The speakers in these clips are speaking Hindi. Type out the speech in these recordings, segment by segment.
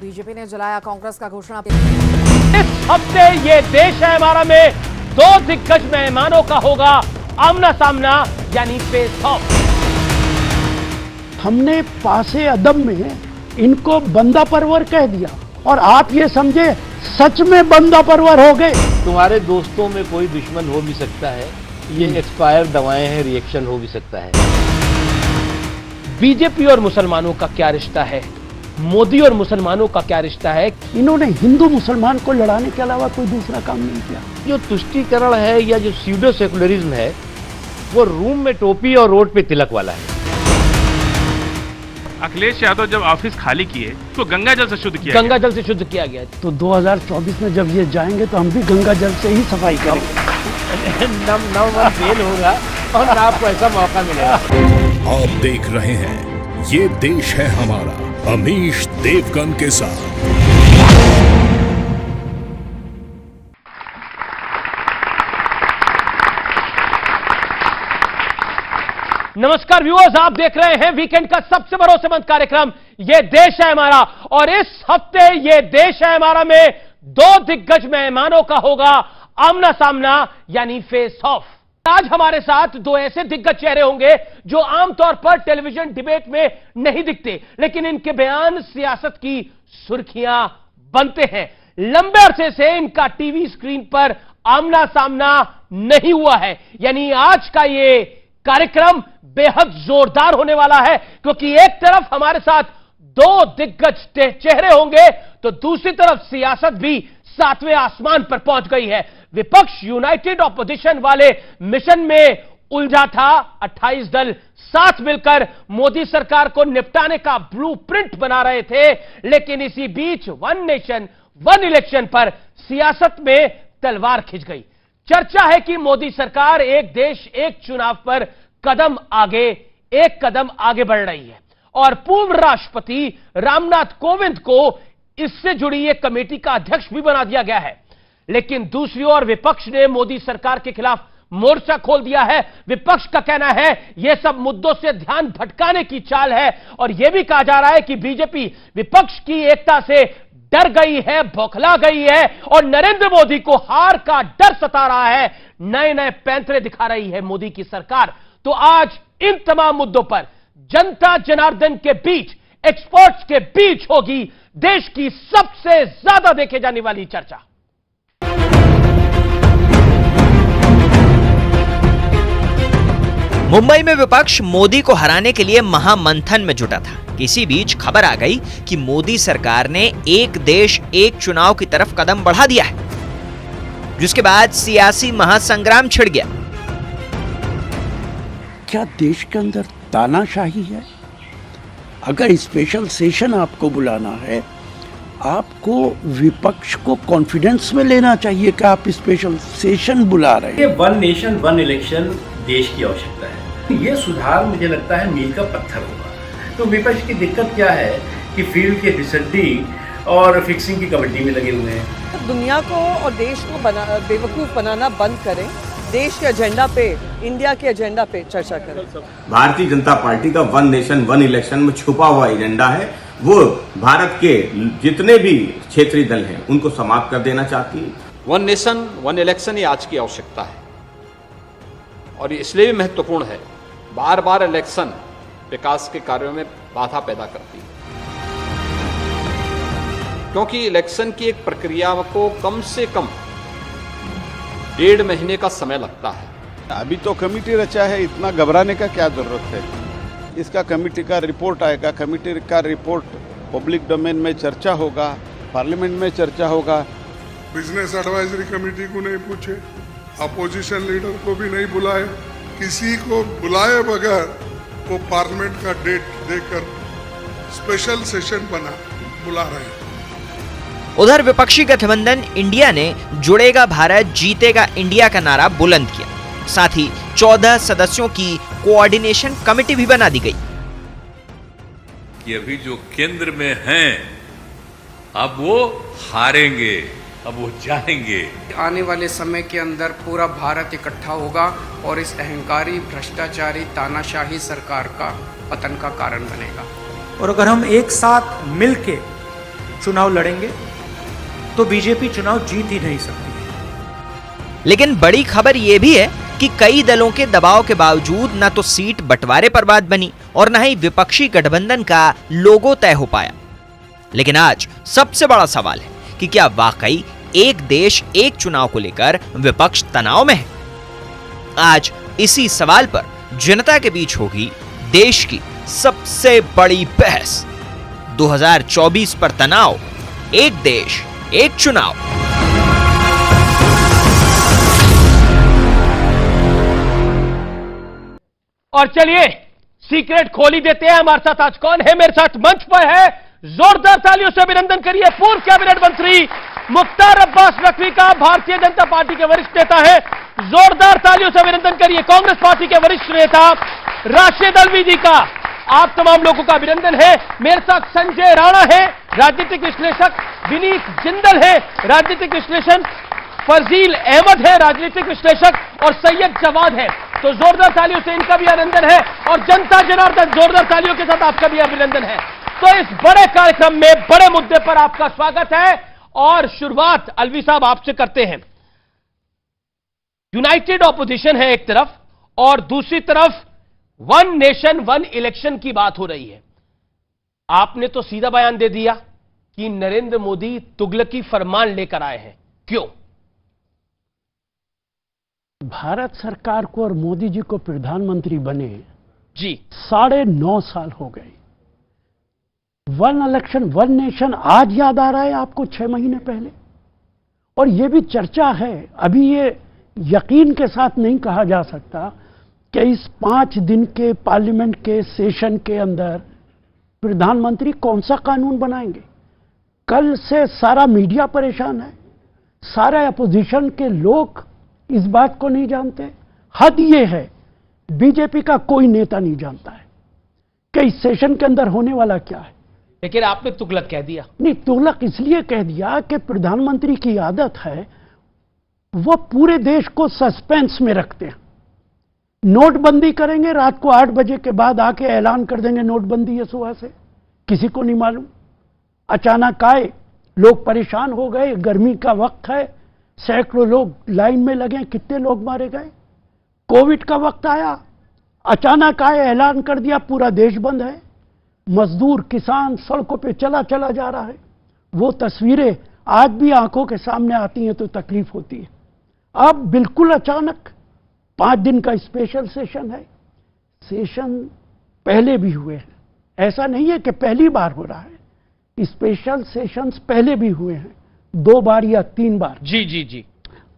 बीजेपी ने जलाया कांग्रेस का घोषणा इस हफ्ते ये देश है हमारा में दो दिग्गज मेहमानों का होगा आमना सामना यानी फेस ऑफ। हमने पासे अदब में इनको बंदा परवर कह दिया और आप ये समझे सच में बंदा परवर हो गए। तुम्हारे दोस्तों में कोई दुश्मन हो भी सकता है, ये एक्सपायर दवाएं हैं, रिएक्शन हो भी सकता है। बीजेपी और मुसलमानों का क्या रिश्ता है, मोदी और मुसलमानों का क्या रिश्ता है? इन्होंने हिंदू मुसलमान को लड़ाने के अलावा कोई दूसरा काम नहीं किया। जो तुष्टीकरण है या जो स्यूडो सेकुलरिज्म है वो रूम में टोपी और रोड पे तिलक वाला है। अखिलेश यादव जब ऑफिस खाली किए तो गंगा जल से शुद्ध किया गंगा जल से शुद्ध किया गया। तो 2024 में जब ये जाएंगे तो हम भी गंगा जल से ही सफाई करेंगे। नव फेल होगा और ना आपको ऐसा मौका मिलेगा। आप देख रहे हैं ये देश है हमारा, अमीश देवगन के साथ। नमस्कार व्यूअर्स, आप देख रहे हैं वीकेंड का सबसे भरोसेमंद कार्यक्रम ये देश है हमारा। और इस हफ्ते ये देश है हमारा में दो दिग्गज मेहमानों का होगा आमना सामना यानी फेस ऑफ। आज हमारे साथ दो ऐसे दिग्गज चेहरे होंगे जो आमतौर पर टेलीविजन डिबेट में नहीं दिखते, लेकिन इनके बयान सियासत की सुर्खियां बनते हैं। लंबे अरसे से इनका टीवी स्क्रीन पर आमना सामना नहीं हुआ है, यानी आज का ये कार्यक्रम बेहद जोरदार होने वाला है, क्योंकि एक तरफ हमारे साथ दो दिग्गज चेहरे होंगे तो दूसरी तरफ सियासत भी सातवें आसमान पर पहुंच गई है। विपक्ष यूनाइटेड ऑपोजिशन वाले मिशन में उलझा था। 28 दल साथ मिलकर मोदी सरकार को निपटाने का ब्लूप्रिंट बना रहे थे, लेकिन इसी बीच वन नेशन वन इलेक्शन पर सियासत में तलवार खिंच गई। चर्चा है कि मोदी सरकार एक देश एक चुनाव पर एक कदम आगे बढ़ रही है और पूर्व राष्ट्रपति रामनाथ कोविंद को इससे जुड़ी एक कमेटी का अध्यक्ष भी बना दिया गया है। लेकिन दूसरी ओर विपक्ष ने मोदी सरकार के खिलाफ मोर्चा खोल दिया है। विपक्ष का कहना है यह सब मुद्दों से ध्यान भटकाने की चाल है और यह भी कहा जा रहा है कि बीजेपी विपक्ष की एकता से डर गई है, बौखला गई है और नरेंद्र मोदी को हार का डर सता रहा है। नए नए पैंतरे दिखा रही है मोदी की सरकार। तो आज इन तमाम मुद्दों पर जनता जनार्दन के बीच, एक्सपर्ट्स के बीच होगी देश की सबसे ज्यादा देखे जाने वाली चर्चा। मुंबई में विपक्ष मोदी को हराने के लिए महामंथन में जुटा था। इसी बीच खबर आ गई कि मोदी सरकार ने एक देश एक चुनाव की तरफ कदम बढ़ा दिया है, जिसके बाद सियासी महासंग्राम छिड़ गया। क्या देश के अंदर तानाशाही है? अगर स्पेशल सेशन आपको बुलाना है, आपको विपक्ष को कॉन्फिडेंस में लेना चाहिए कि आप स्पेशल सेशन बुला रहे हैं। वन नेशन वन इलेक्शन देश की आवश्यकता है। ये सुधार मुझे लगता है मील का पत्थर होगा। तो विपक्ष की दिक्कत क्या है कि फील्ड के डिसडिंग और फिक्सिंग की कबड्डी में लगे हुए हैं। दुनिया को और देश को बेवकूफ बनाना बंद करें। देश के एजेंडा पे, इंडिया के एजेंडा पे चर्चा करें। भारतीय जनता पार्टी का वन नेशन वन इलेक्शन में छुपा हुआ एजेंडा है। वो भारत के जितने भी क्षेत्रीय दल हैं उनको समाप्त कर देना चाहती है। वन नेशन वन इलेक्शन ही आज की आवश्यकता है और इसलिए भी महत्वपूर्ण है। बार बार इलेक्शन विकास के कार्यों में बाधा पैदा करती है, क्योंकि इलेक्शन की एक प्रक्रिया को कम से कम 1.5 महीने का समय लगता है। अभी तो कमेटी रचा है, इतना घबराने का क्या जरूरत है? इसका कमेटी का रिपोर्ट आएगा, कमेटी का रिपोर्ट पब्लिक डोमेन में चर्चा होगा, पार्लियामेंट में चर्चा होगा। बिजनेस एडवाइजरी कमेटी को नहीं पूछे, अपोजिशन लीडर को भी नहीं बुलाए, किसी को बुलाए बगैर वो पार्लियामेंट का डेट देकर स्पेशल सेशन बुला रहे हैं। उधर विपक्षी गठबंधन इंडिया ने जुड़ेगा भारत जीतेगा इंडिया का नारा बुलंद किया। साथ ही 14 सदस्यों की कोऑर्डिनेशन कमेटी भी बना दी गई। कि अभी जो केंद्र में हैं अब वो हारेंगे, अब वो जाएंगे। आने वाले समय के अंदर पूरा भारत इकट्ठा होगा और इस अहंकारी, भ्रष्टाचारी, तानाशाही सरकार का पतन का कारण बनेगा। और अगर हम एक साथ मिलके चुनाव लड़ेंगे तो बीजेपी चुनाव जीत ही नहीं सकती। लेकिन बड़ी खबर यह भी है कि कई दलों के दबाव के बावजूद न तो सीट बंटवारे पर बात बनी और न ही विपक्षी गठबंधन का लोगो तय हो पाया। लेकिन आज सबसे बड़ा सवाल है कि क्या वाकई एक देश एक चुनाव को लेकर विपक्ष तनाव में है? आज इसी सवाल पर जनता के बीच होगी देश की सबसे बड़ी बहस। 2024 पर तनाव, एक देश एक चुनाव। और चलिए सीक्रेट खोल ही देते हैं। हमारे साथ आज कौन है? मेरे साथ मंच पर है, जोरदार तालियों से अभिनंदन करिए, पूर्व कैबिनेट मंत्री मुख्तार अब्बास नकवी का, भारतीय जनता पार्टी के वरिष्ठ नेता है। जोरदार तालियों से अभिनंदन करिए कांग्रेस पार्टी के वरिष्ठ नेता राशिद अल्वी जी का। आप तमाम लोगों का अभिनंदन है। मेरे साथ संजय राणा है, राजनीतिक विश्लेषक, विनीत जिंदल है, राजनीतिक विश्लेषक, फजील अहमद है, राजनीतिक विश्लेषक, और सैयद जवाद है। तो जोरदार तालियों से इनका भी अभिनंदन है, और जनता जनार्दन जोरदार तालियों के साथ आपका भी अभिनंदन है। तो इस बड़े कार्यक्रम में बड़े मुद्दे पर आपका स्वागत है। और शुरुआत अल्वी साहब आपसे करते हैं। यूनाइटेड ऑपोजिशन है एक तरफ, और दूसरी तरफ वन नेशन वन इलेक्शन की बात हो रही है। आपने तो सीधा बयान दे दिया कि नरेंद्र मोदी तुगलकी फरमान लेकर आए हैं, क्यों? भारत सरकार को और मोदी जी को प्रधानमंत्री बने जी 9.5 साल हो गए। वन इलेक्शन वन नेशन आज याद आ रहा है आपको 6 महीने पहले? और यह भी चर्चा है, अभी ये यकीन के साथ नहीं कहा जा सकता कि इस 5 दिन के पार्लियामेंट के सेशन के अंदर प्रधानमंत्री कौन सा कानून बनाएंगे। कल से सारा मीडिया परेशान है, सारे अपोजिशन के लोग इस बात को नहीं जानते। हद ये है, बीजेपी का कोई नेता नहीं जानता है कि इस सेशन के अंदर होने वाला क्या है। लेकिन आपने तुगलक कह दिया। नहीं, तुगलक इसलिए कह दिया कि प्रधानमंत्री की आदत है वो पूरे देश को सस्पेंस में रखते हैं। नोटबंदी करेंगे, रात को 8 बजे के बाद आके ऐलान कर देंगे नोटबंदी है सुबह से, किसी को नहीं मालूम। अचानक आए, लोग परेशान हो गए, गर्मी का वक्त है, सैकड़ों लोग लाइन में लगे, कितने लोग मारे गए। कोविड का वक्त आया, अचानक आए, ऐलान कर दिया पूरा देश बंद है, मजदूर किसान सड़कों पे चला जा रहा है। वो तस्वीरें आज भी आंखों के सामने आती हैं तो तकलीफ होती है। अब बिल्कुल अचानक 5 दिन का स्पेशल सेशन है। सेशन पहले भी हुए हैं, ऐसा नहीं है कि पहली बार हो रहा है। स्पेशल सेशंस पहले भी हुए हैं, 2 बार या 3 बार। जी।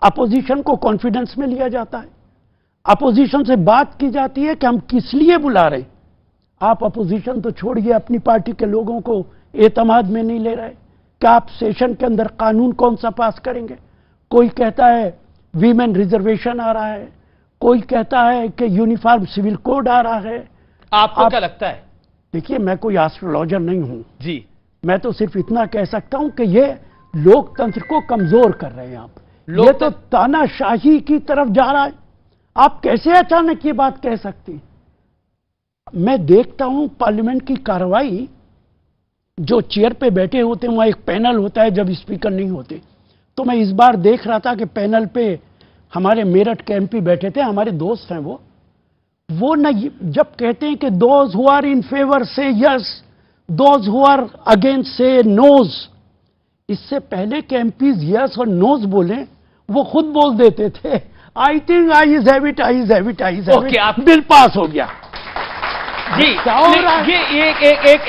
अपोजिशन को कॉन्फिडेंस में लिया जाता है, अपोजिशन से बात की जाती है कि हम किस लिए बुला रहे हैं। आप अपोजिशन तो छोड़िए, अपनी पार्टी के लोगों को एतमाद में नहीं ले रहे कि आप सेशन के अंदर कानून कौन सा पास करेंगे। कोई कहता है वीमेन रिजर्वेशन आ रहा है, कोई कहता है कि यूनिफॉर्म सिविल कोड आ रहा है। आपको क्या लगता है? देखिए, मैं कोई एस्ट्रोलॉजर नहीं हूं जी, मैं तो सिर्फ इतना कह सकता हूं कि ये लोकतंत्र को कमजोर कर रहे हैं। आप ये तो तानाशाही की तरफ जा रहा है। आप कैसे अचानक ये बात कह सकती हैं? मैं देखता हूं पार्लियामेंट की कार्रवाई, जो चेयर पे बैठे होते हैं वहां एक पैनल होता है जब स्पीकर नहीं होते। तो मैं इस बार देख रहा था कि पैनल पे हमारे मेरठ के एमपी बैठे थे, हमारे दोस्त हैं वो न जब कहते हैं कि those who are in favour say yes, those who are against say noes, इससे पहले के एमपीज यस और नोज बोले वो खुद बोल देते थे I think I have it, I have it, I have it, आप बिल पास हो गया। जी, ये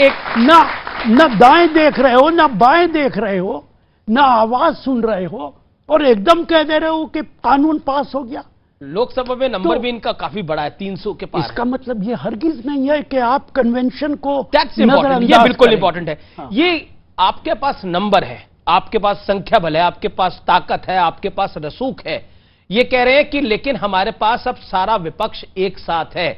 एक ना दाएं देख रहे हो, ना बाएं देख रहे हो, ना आवाज सुन रहे हो, और एकदम कह दे रहे हो कि कानून पास हो गया। लोकसभा में नंबर भी इनका काफी बड़ा है, 300 के पार। इसका मतलब ये हरगिज नहीं है कि आप कन्वेंशन को ये बिल्कुल इंपॉर्टेंट है। हाँ। ये आपके पास नंबर है, आपके पास संख्या बल है, आपके पास ताकत है, आपके पास रसूख है। ये कह रहे हैं कि लेकिन हमारे पास अब सारा विपक्ष एक साथ है,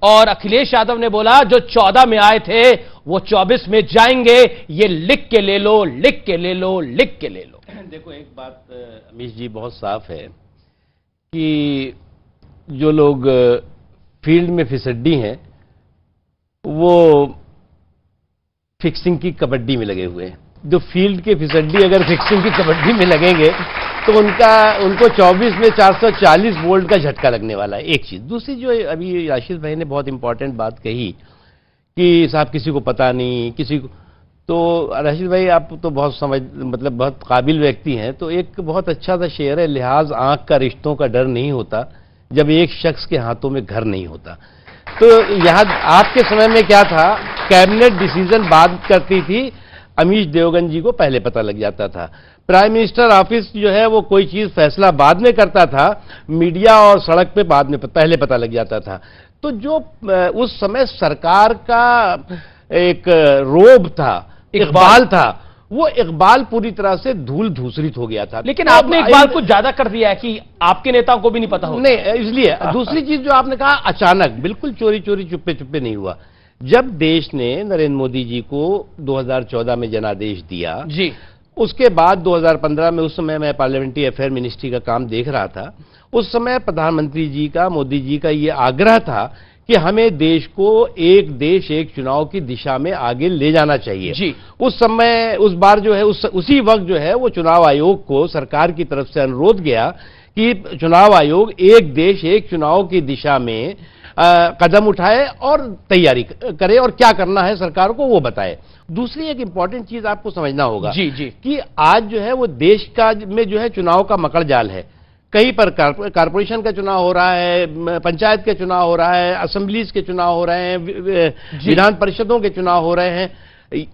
और अखिलेश यादव ने बोला जो 14 में आए थे वो 24 में जाएंगे, ये लिख के ले लो, लिख के ले लो, लिख के ले लो। देखो, एक बात अमीश जी बहुत साफ है कि जो लोग फील्ड में फिसड्डी हैं वो फिक्सिंग की कबड्डी में लगे हुए हैं। जो फील्ड के फिसड्डी अगर फिक्सिंग की कबड्डी में लगेंगे तो उनको 24 में 440 वोल्ट का झटका लगने वाला है, एक चीज। दूसरी जो अभी राशिद भाई ने बहुत इंपॉर्टेंट बात कही कि साहब किसी को पता नहीं, किसी को, तो राशिद भाई आप तो बहुत मतलब बहुत काबिल व्यक्ति हैं, तो एक बहुत अच्छा सा शेर है, लिहाज आंख का रिश्तों का डर नहीं होता जब एक शख्स के हाथों में घर नहीं होता। तो यहाँ आपके समय में क्या था, कैबिनेट डिसीजन बाद करती थी, अमीश देवगन जी को पहले पता लग जाता था। प्राइम मिनिस्टर ऑफिस जो है वो कोई चीज फैसला बाद में करता था, मीडिया और सड़क पे बाद में पहले पता लग जाता था। तो जो उस समय सरकार का एक रोब था, इकबाल था, वो इकबाल पूरी तरह से धूल धूसरित हो गया था। लेकिन आपने इकबाल कुछ ज्यादा कर दिया है कि आपके नेताओं को भी नहीं पता होगा। नहीं, इसलिए दूसरी चीज जो आपने कहा, अचानक बिल्कुल चोरी चोरी चुप्पे चुप्पे नहीं हुआ। जब देश ने नरेंद्र मोदी जी को 2014 में जनादेश दिया जी, उसके बाद 2015 में, उस समय मैं पार्लियामेंट्री अफेयर मिनिस्ट्री का काम देख रहा था, उस समय प्रधानमंत्री जी का, मोदी जी का ये आग्रह था कि हमें देश को एक देश एक चुनाव की दिशा में आगे ले जाना चाहिए जी। उस समय, उस बार जो है, उसी वक्त जो है वो चुनाव आयोग को सरकार की तरफ से अनुरोध गया कि चुनाव आयोग एक देश एक चुनाव की दिशा में कदम उठाए और तैयारी करे और क्या करना है सरकार को वो बताए। दूसरी एक इंपॉर्टेंट चीज आपको समझना होगा जी जी कि आज जो है वो देश का में जो है चुनाव का मकड़ जाल है। कहीं पर कारपोरेशन का चुनाव हो रहा है, पंचायत के चुनाव हो रहा है, असेंबलीज के चुनाव हो रहे हैं, विधान परिषदों के चुनाव हो रहे हैं।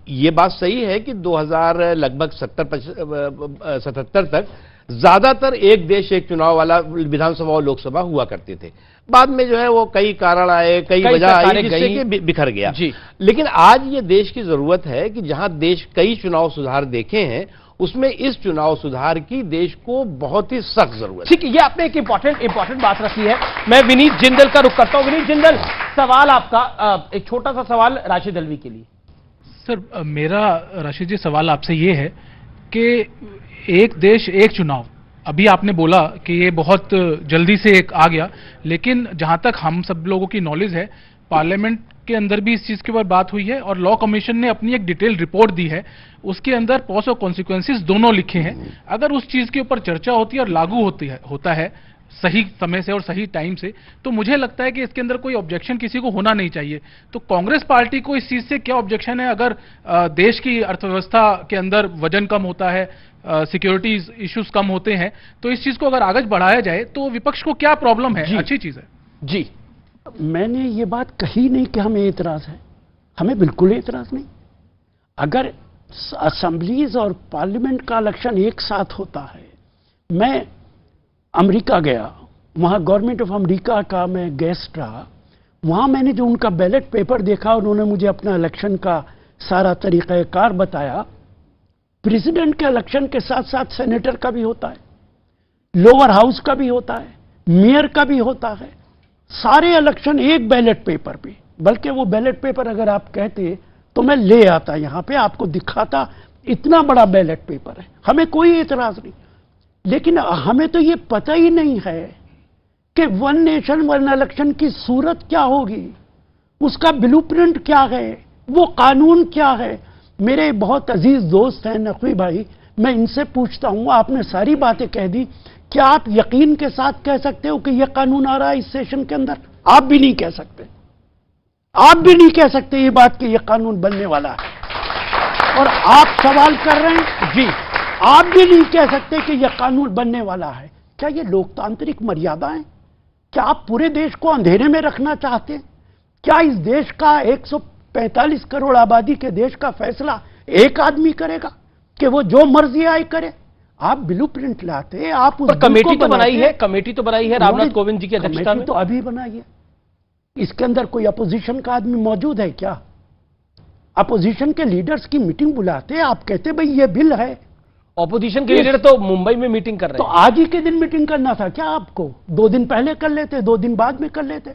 ये बात सही है कि 2000 लगभग 77 तक ज्यादातर एक देश एक चुनाव वाला विधानसभा और लोकसभा हुआ करते थे। बाद में जो है वो कई कारण आए, कई वजह आई जिससे कि बिखर गया जी। लेकिन आज ये देश की जरूरत है कि जहां देश कई चुनाव सुधार देखे हैं, उसमें इस चुनाव सुधार की देश को बहुत ही सख्त जरूरत है। ठीक है, ये आपने एक इंपॉर्टेंट बात रखी है। मैं विनीत जिंदल का रुख करता हूं। विनीत जिंदल, सवाल आपका, एक छोटा सा सवाल राशिद अल्वी के लिए। सर, मेरा राशिद जी सवाल आपसे ये है कि एक देश एक चुनाव, अभी आपने बोला कि ये बहुत जल्दी से एक आ गया, लेकिन जहां तक हम सब लोगों की नॉलेज है, पार्लियामेंट के अंदर भी इस चीज के ऊपर बात हुई है और लॉ कमीशन ने अपनी एक डिटेल रिपोर्ट दी है, उसके अंदर पॉस और कॉन्सिक्वेंसेस दोनों लिखे हैं। अगर उस चीज के ऊपर चर्चा होती है और लागू होता है सही समय से और सही टाइम से, तो मुझे लगता है कि इसके अंदर कोई ऑब्जेक्शन किसी को होना नहीं चाहिए। तो कांग्रेस पार्टी को इस चीज से क्या ऑब्जेक्शन है? अगर देश की अर्थव्यवस्था के अंदर वजन कम होता है, सिक्योरिटी इश्यूज कम होते हैं, तो इस चीज को अगर आगे बढ़ाया जाए तो विपक्ष को क्या प्रॉब्लम है? अच्छी चीज है जी। मैंने ये बात कही नहीं कि हमें एतराज है, हमें बिल्कुल एतराज नहीं। अगर असेंबलीज और पार्लियामेंट का इलेक्शन एक साथ होता है, मैं अमेरिका गया, वहाँ गवर्नमेंट ऑफ अमेरिका का मैं गेस्ट रहा, वहाँ मैंने जो उनका बैलेट पेपर देखा, उन्होंने मुझे अपना इलेक्शन का सारा तरीक़ाकार बताया। प्रेसिडेंट के इलेक्शन के साथ साथ सेनेटर का भी होता है, लोअर हाउस का भी होता है, मेयर का भी होता है, सारे इलेक्शन एक बैलेट पेपर पे। बल्कि वो बैलेट पेपर अगर आप कहते तो मैं ले आता, यहाँ पे आपको दिखाता, इतना बड़ा बैलेट पेपर है, हमें कोई एतराज नहीं। लेकिन हमें तो ये पता ही नहीं है कि वन नेशन वन इलेक्शन की सूरत क्या होगी, उसका ब्लूप्रिंट क्या है, वो कानून क्या है। मेरे बहुत अजीज दोस्त हैं नकवी भाई, मैं इनसे पूछता हूं, आपने सारी बातें कह दी, क्या आप यकीन के साथ कह सकते हो कि यह कानून आ रहा है इस सेशन के अंदर? आप भी नहीं कह सकते, आप भी नहीं कह सकते ये बात कि यह कानून बनने वाला है। और आप सवाल कर रहे हैं जी, आप भी नहीं कह सकते कि यह कानून बनने वाला है। क्या ये लोकतांत्रिक मर्यादा है? क्या आप पूरे देश को अंधेरे में रखना चाहते हैं? क्या इस देश का 145 करोड़ आबादी के देश का फैसला एक आदमी करेगा कि वो जो मर्जी आए करे? आप ब्लूप्रिंट लाते, आप उस कमेटी तो बनाई है, कमेटी तो बनाई है रामनाथ कोविंद जी की अध्यक्षता में, तो अभी बनाई है। इसके अंदर कोई अपोजिशन का आदमी मौजूद है क्या? अपोजिशन के लीडर्स की मीटिंग बुलाते, आप कहते भाई ये बिल है। ऑपोजिशन के लीडर तो मुंबई में मीटिंग कर रहे हैं। तो आज ही के दिन मीटिंग करना था क्या आपको? 2 दिन पहले कर लेते, 2 दिन बाद में कर लेते।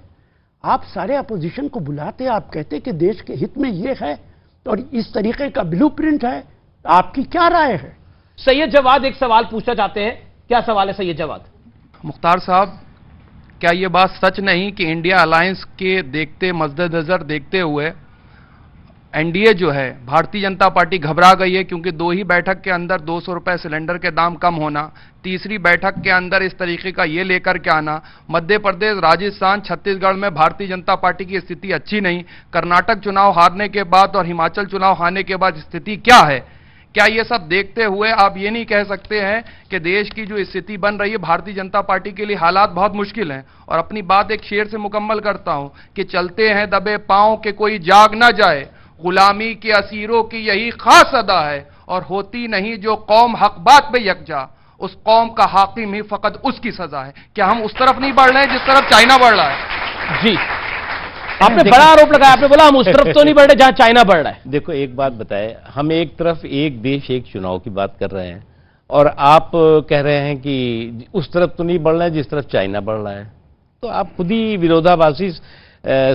आप सारे अपोजिशन को बुलाते, आप कहते कि देश के हित में ये है और इस तरीके का ब्लूप्रिंट है। आपकी क्या राय है? सैयद जवाद एक सवाल पूछना चाहते हैं, क्या सवाल है सैयद जवाद? मुख्तार साहब, क्या यह बात सच नहीं कि इंडिया अलायंस के मद्देनजर देखते हुए एनडीए जो है, भारतीय जनता पार्टी घबरा गई है, क्योंकि 2 ही बैठक के अंदर 200 रुपए सिलेंडर के दाम कम होना, तीसरी बैठक के अंदर इस तरीके का ये लेकर के आना, मध्य प्रदेश, राजस्थान, छत्तीसगढ़ में भारतीय जनता पार्टी की स्थिति अच्छी नहीं, कर्नाटक चुनाव हारने के बाद और हिमाचल चुनाव हारने के बाद स्थिति क्या है, क्या ये सब देखते हुए आप ये नहीं कह सकते हैं कि देश की जो स्थिति बन रही है भारतीय जनता पार्टी के लिए हालात बहुत मुश्किल हैं? और अपनी बात एक शेर से मुकम्मल करता हूं कि चलते हैं दबे पांव के कोई जाग ना जाए, गुलामी के असीरों की यही खास अदा है, और होती नहीं जो कौम हक बात पे यकजा, उस कौम का हाकिम ही फकत उसकी सजा है। क्या हम उस तरफ नहीं बढ़ रहे हैं जिस तरफ चाइना बढ़ रहा है? जी, आपने बड़ा आरोप लगाया, आपने बोला हम उस तरफ तो नहीं बढ़ रहे जहां चाइना बढ़ रहा है। देखो एक बात बताए, हम एक तरफ एक देश एक चुनाव की बात कर रहे हैं और आप कह रहे हैं कि उस तरफ तो नहीं बढ़ रहा है जिस तरफ चाइना बढ़ रहा है, तो आप खुद ही विरोधाभासी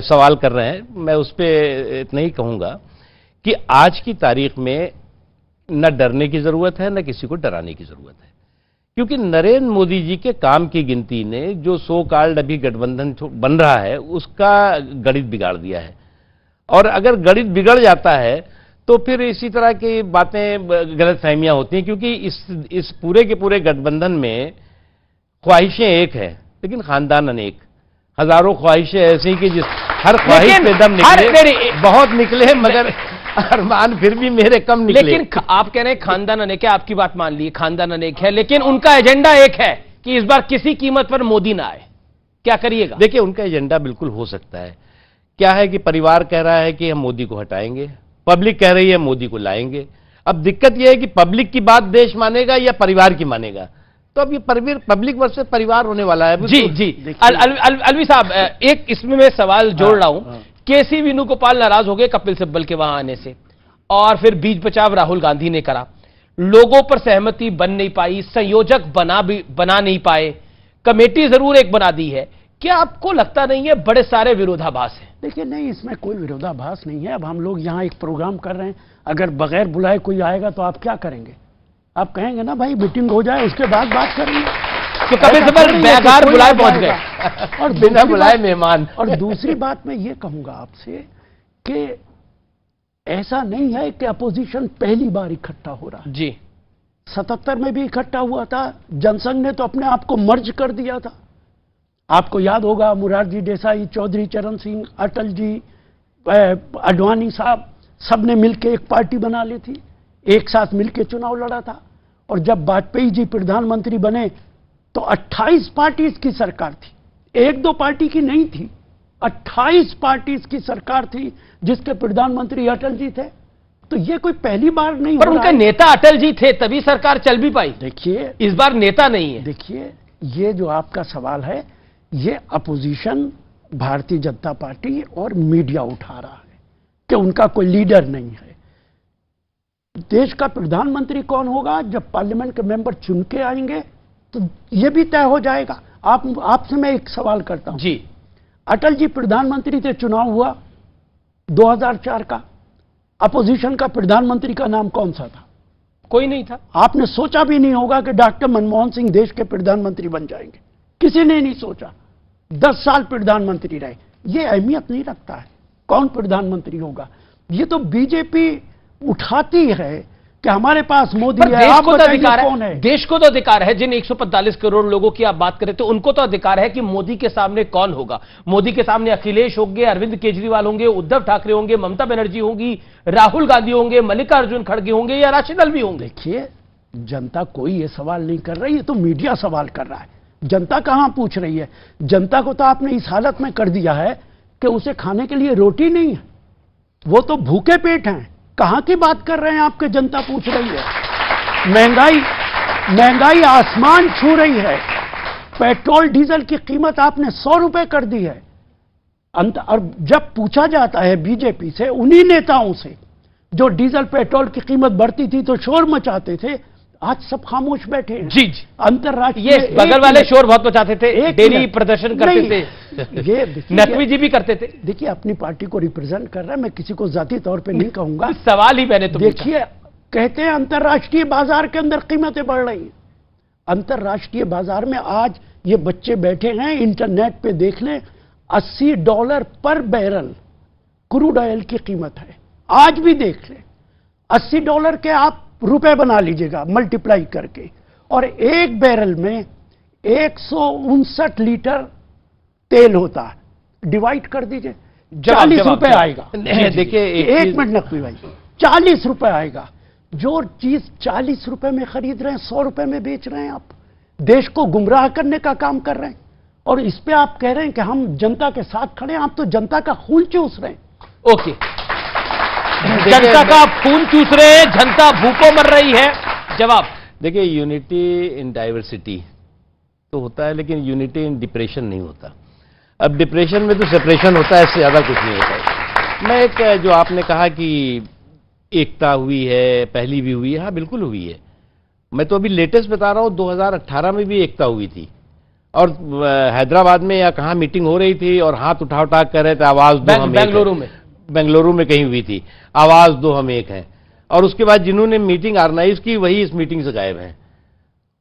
सवाल कर रहे हैं। मैं उस पर इतना ही कहूंगा कि आज की तारीख में न डरने की जरूरत है न किसी को डराने की जरूरत है, क्योंकि नरेंद्र मोदी जी के काम की गिनती ने जो सो कॉल्ड अभी गठबंधन बन रहा है उसका गणित बिगाड़ दिया है। और अगर गणित बिगड़ जाता है तो फिर इसी तरह की बातें गलतफहमियां होती हैं, क्योंकि इस पूरे के पूरे गठबंधन में ख्वाहिशें एक है लेकिन खानदान अनेक, हजारों ख्वाहिशें ऐसी कि जिस हर ख्वाहिश पे दम निकले, बहुत निकले मगर अरमान फिर भी मेरे कम निकले। लेकिन आप कह रहे हैं खानदान अनेक है, आपकी बात मान ली, खानदान अनेक है, लेकिन उनका एजेंडा एक है कि इस बार किसी कीमत पर मोदी ना आए। क्या करिएगा? देखिए उनका एजेंडा बिल्कुल हो सकता है। क्या है कि परिवार कह रहा है कि हम मोदी को हटाएंगे, पब्लिक कह रही है मोदी को लाएंगे। अब दिक्कत यह है कि पब्लिक की बात देश मानेगा या परिवार की मानेगा, तो अब ये पब्लिक वर्सेस परिवार होने वाला है। जी जी, अलवी साहब एक इसमें मैं सवाल जोड़ रहा हूं। केसी वेणुगोपाल नाराज हो गए कपिल सिब्बल के वहां आने से, और फिर बीच बचाव राहुल गांधी ने करा, लोगों पर सहमति बन नहीं पाई, संयोजक बना नहीं पाए, कमेटी जरूर एक बना दी है। क्या आपको लगता नहीं है बड़े सारे विरोधाभास हैं? देखिए नहीं, इसमें कोई विरोधाभास नहीं है। अब हम लोग यहाँ एक प्रोग्राम कर रहे हैं, अगर बगैर बुलाए कोई आएगा तो आप क्या करेंगे? आप कहेंगे ना भाई मीटिंग हो जाए उसके बाद बात करेंगे, तो कपिल सिब्बल बेकार बुलाए पहुंच गए और बिना बुलाए मेहमान। और दूसरी बात मैं ये कहूंगा आपसे कि ऐसा नहीं है कि अपोजिशन पहली बार इकट्ठा हो रहा है। जी, 77 में भी इकट्ठा हुआ था, जनसंघ ने तो अपने आप को मर्ज कर दिया था। आपको याद होगा मुरारजी देसाई, चौधरी चरण सिंह, अटल जी, अडवाणी साहब, सबने मिलकर एक पार्टी बना ली थी, एक साथ मिलकर चुनाव लड़ा था। और जब वाजपेयी जी प्रधानमंत्री बने तो 28 पार्टीज की सरकार थी, एक दो पार्टी की नहीं थी, 28 पार्टीज की सरकार थी जिसके प्रधानमंत्री अटल जी थे। तो ये कोई पहली बार नहीं, पर उनके नेता अटल जी थे तभी सरकार चल भी पाई। देखिए इस बार नेता नहीं है। देखिए ये जो आपका सवाल है ये अपोजिशन भारतीय जनता पार्टी और मीडिया उठा रहा है कि उनका कोई लीडर नहीं है। देश का प्रधानमंत्री कौन होगा जब पार्लियामेंट के मेंबर चुन के आएंगे तो ये भी तय हो जाएगा। आपसे मैं एक सवाल करता हूं जी, अटल जी प्रधानमंत्री थे, चुनाव हुआ 2004 का, अपोजिशन का प्रधानमंत्री का नाम कौन सा था? कोई नहीं था। आपने सोचा भी नहीं होगा कि डॉक्टर मनमोहन सिंह देश के प्रधानमंत्री बन जाएंगे, किसी ने नहीं सोचा। 10 साल प्रधानमंत्री रहे, ये अहमियत नहीं रखता है कौन प्रधानमंत्री होगा। ये तो बीजेपी उठाती है कि हमारे पास मोदी है, देश आप को तो अधिकार कौन है? देश को तो अधिकार है, जिन 145 करोड़ लोगों की आप बात करें तो उनको तो अधिकार है कि मोदी के सामने कौन होगा। मोदी के सामने अखिलेश होंगे, अरविंद केजरीवाल होंगे, उद्धव ठाकरे होंगे, ममता बनर्जी होंगी, राहुल गांधी होंगे, मल्लिकार्जुन खड़गे होंगे या राशिद अलवी होंगे। देखिए जनता कोई ये सवाल नहीं कर रही है, तो मीडिया सवाल कर रहा है। जनता कहां पूछ रही है? जनता को तो आपने इस हालत में कर दिया है कि उसे खाने के लिए रोटी नहीं है, वो तो भूखे पेट हैं। कहां की बात कर रहे हैं आपके? जनता पूछ रही है। महंगाई आसमान छू रही है, पेट्रोल डीजल की कीमत आपने 100 रुपए कर दी है। और जब पूछा जाता है बीजेपी से, उन्हीं नेताओं से जो डीजल पेट्रोल की कीमत बढ़ती थी तो शोर मचाते थे, आज सब खामोश बैठे हैं। जी जी, अंतरराष्ट्रीय ये बगल वाले शोर बहुत मचाते थे, डेली प्रदर्शन करते थे, ये नकवी जी भी करते थे। देखिए अपनी पार्टी को रिप्रेजेंट कर रहा है, मैं किसी को जाती तौर पे नहीं कहूंगा, सवाल ही मैंने तो देखिए कहते हैं अंतरराष्ट्रीय बाजार के अंदर कीमतें बढ़ रही हैं। अंतरराष्ट्रीय बाजार में आज ये बच्चे बैठे हैं, इंटरनेट पे देख लें, $80 पर बैरल क्रूड ऑयल की कीमत है। आज भी देख लें, $80 के आप रुपए बना लीजिएगा मल्टीप्लाई करके, और एक बैरल में 159 लीटर तेल होता है, डिवाइड कर दीजिए, 40 रुपए आएगा। देखिए एक मिनट नकवी भाई, 40 रुपए आएगा। जो चीज 40 रुपए में खरीद रहे हैं 100 रुपए में बेच रहे हैं। आप देश को गुमराह करने का काम कर रहे हैं, और इस पे आप कह रहे हैं कि हम जनता के साथ खड़े हैं। आप तो जनता का खून चूस रहे हैं। ओके, जनता का खून चूस रहे हैं, जनता भूखों मर रही है। जवाब देखिए, यूनिटी इन डाइवर्सिटी तो होता है, लेकिन यूनिटी इन डिप्रेशन नहीं होता। अब डिप्रेशन में तो सेपरेशन होता है, इससे ज्यादा कुछ नहीं होता है। मैं एक जो आपने कहा कि एकता हुई है, पहली भी हुई है, हाँ बिल्कुल हुई है। मैं तो अभी लेटेस्ट बता रहा हूँ, 2018 में भी एकता हुई थी, और हैदराबाद में या कहाँ मीटिंग हो रही थी और हाथ उठा उठा कर रहे थे, आवाज दो हम बेंगलुरु में कहीं हुई थी, आवाज दो हम एक हैं। और उसके बाद जिन्होंने मीटिंग ऑर्गेनाइज की वही इस मीटिंग से गायब हैं।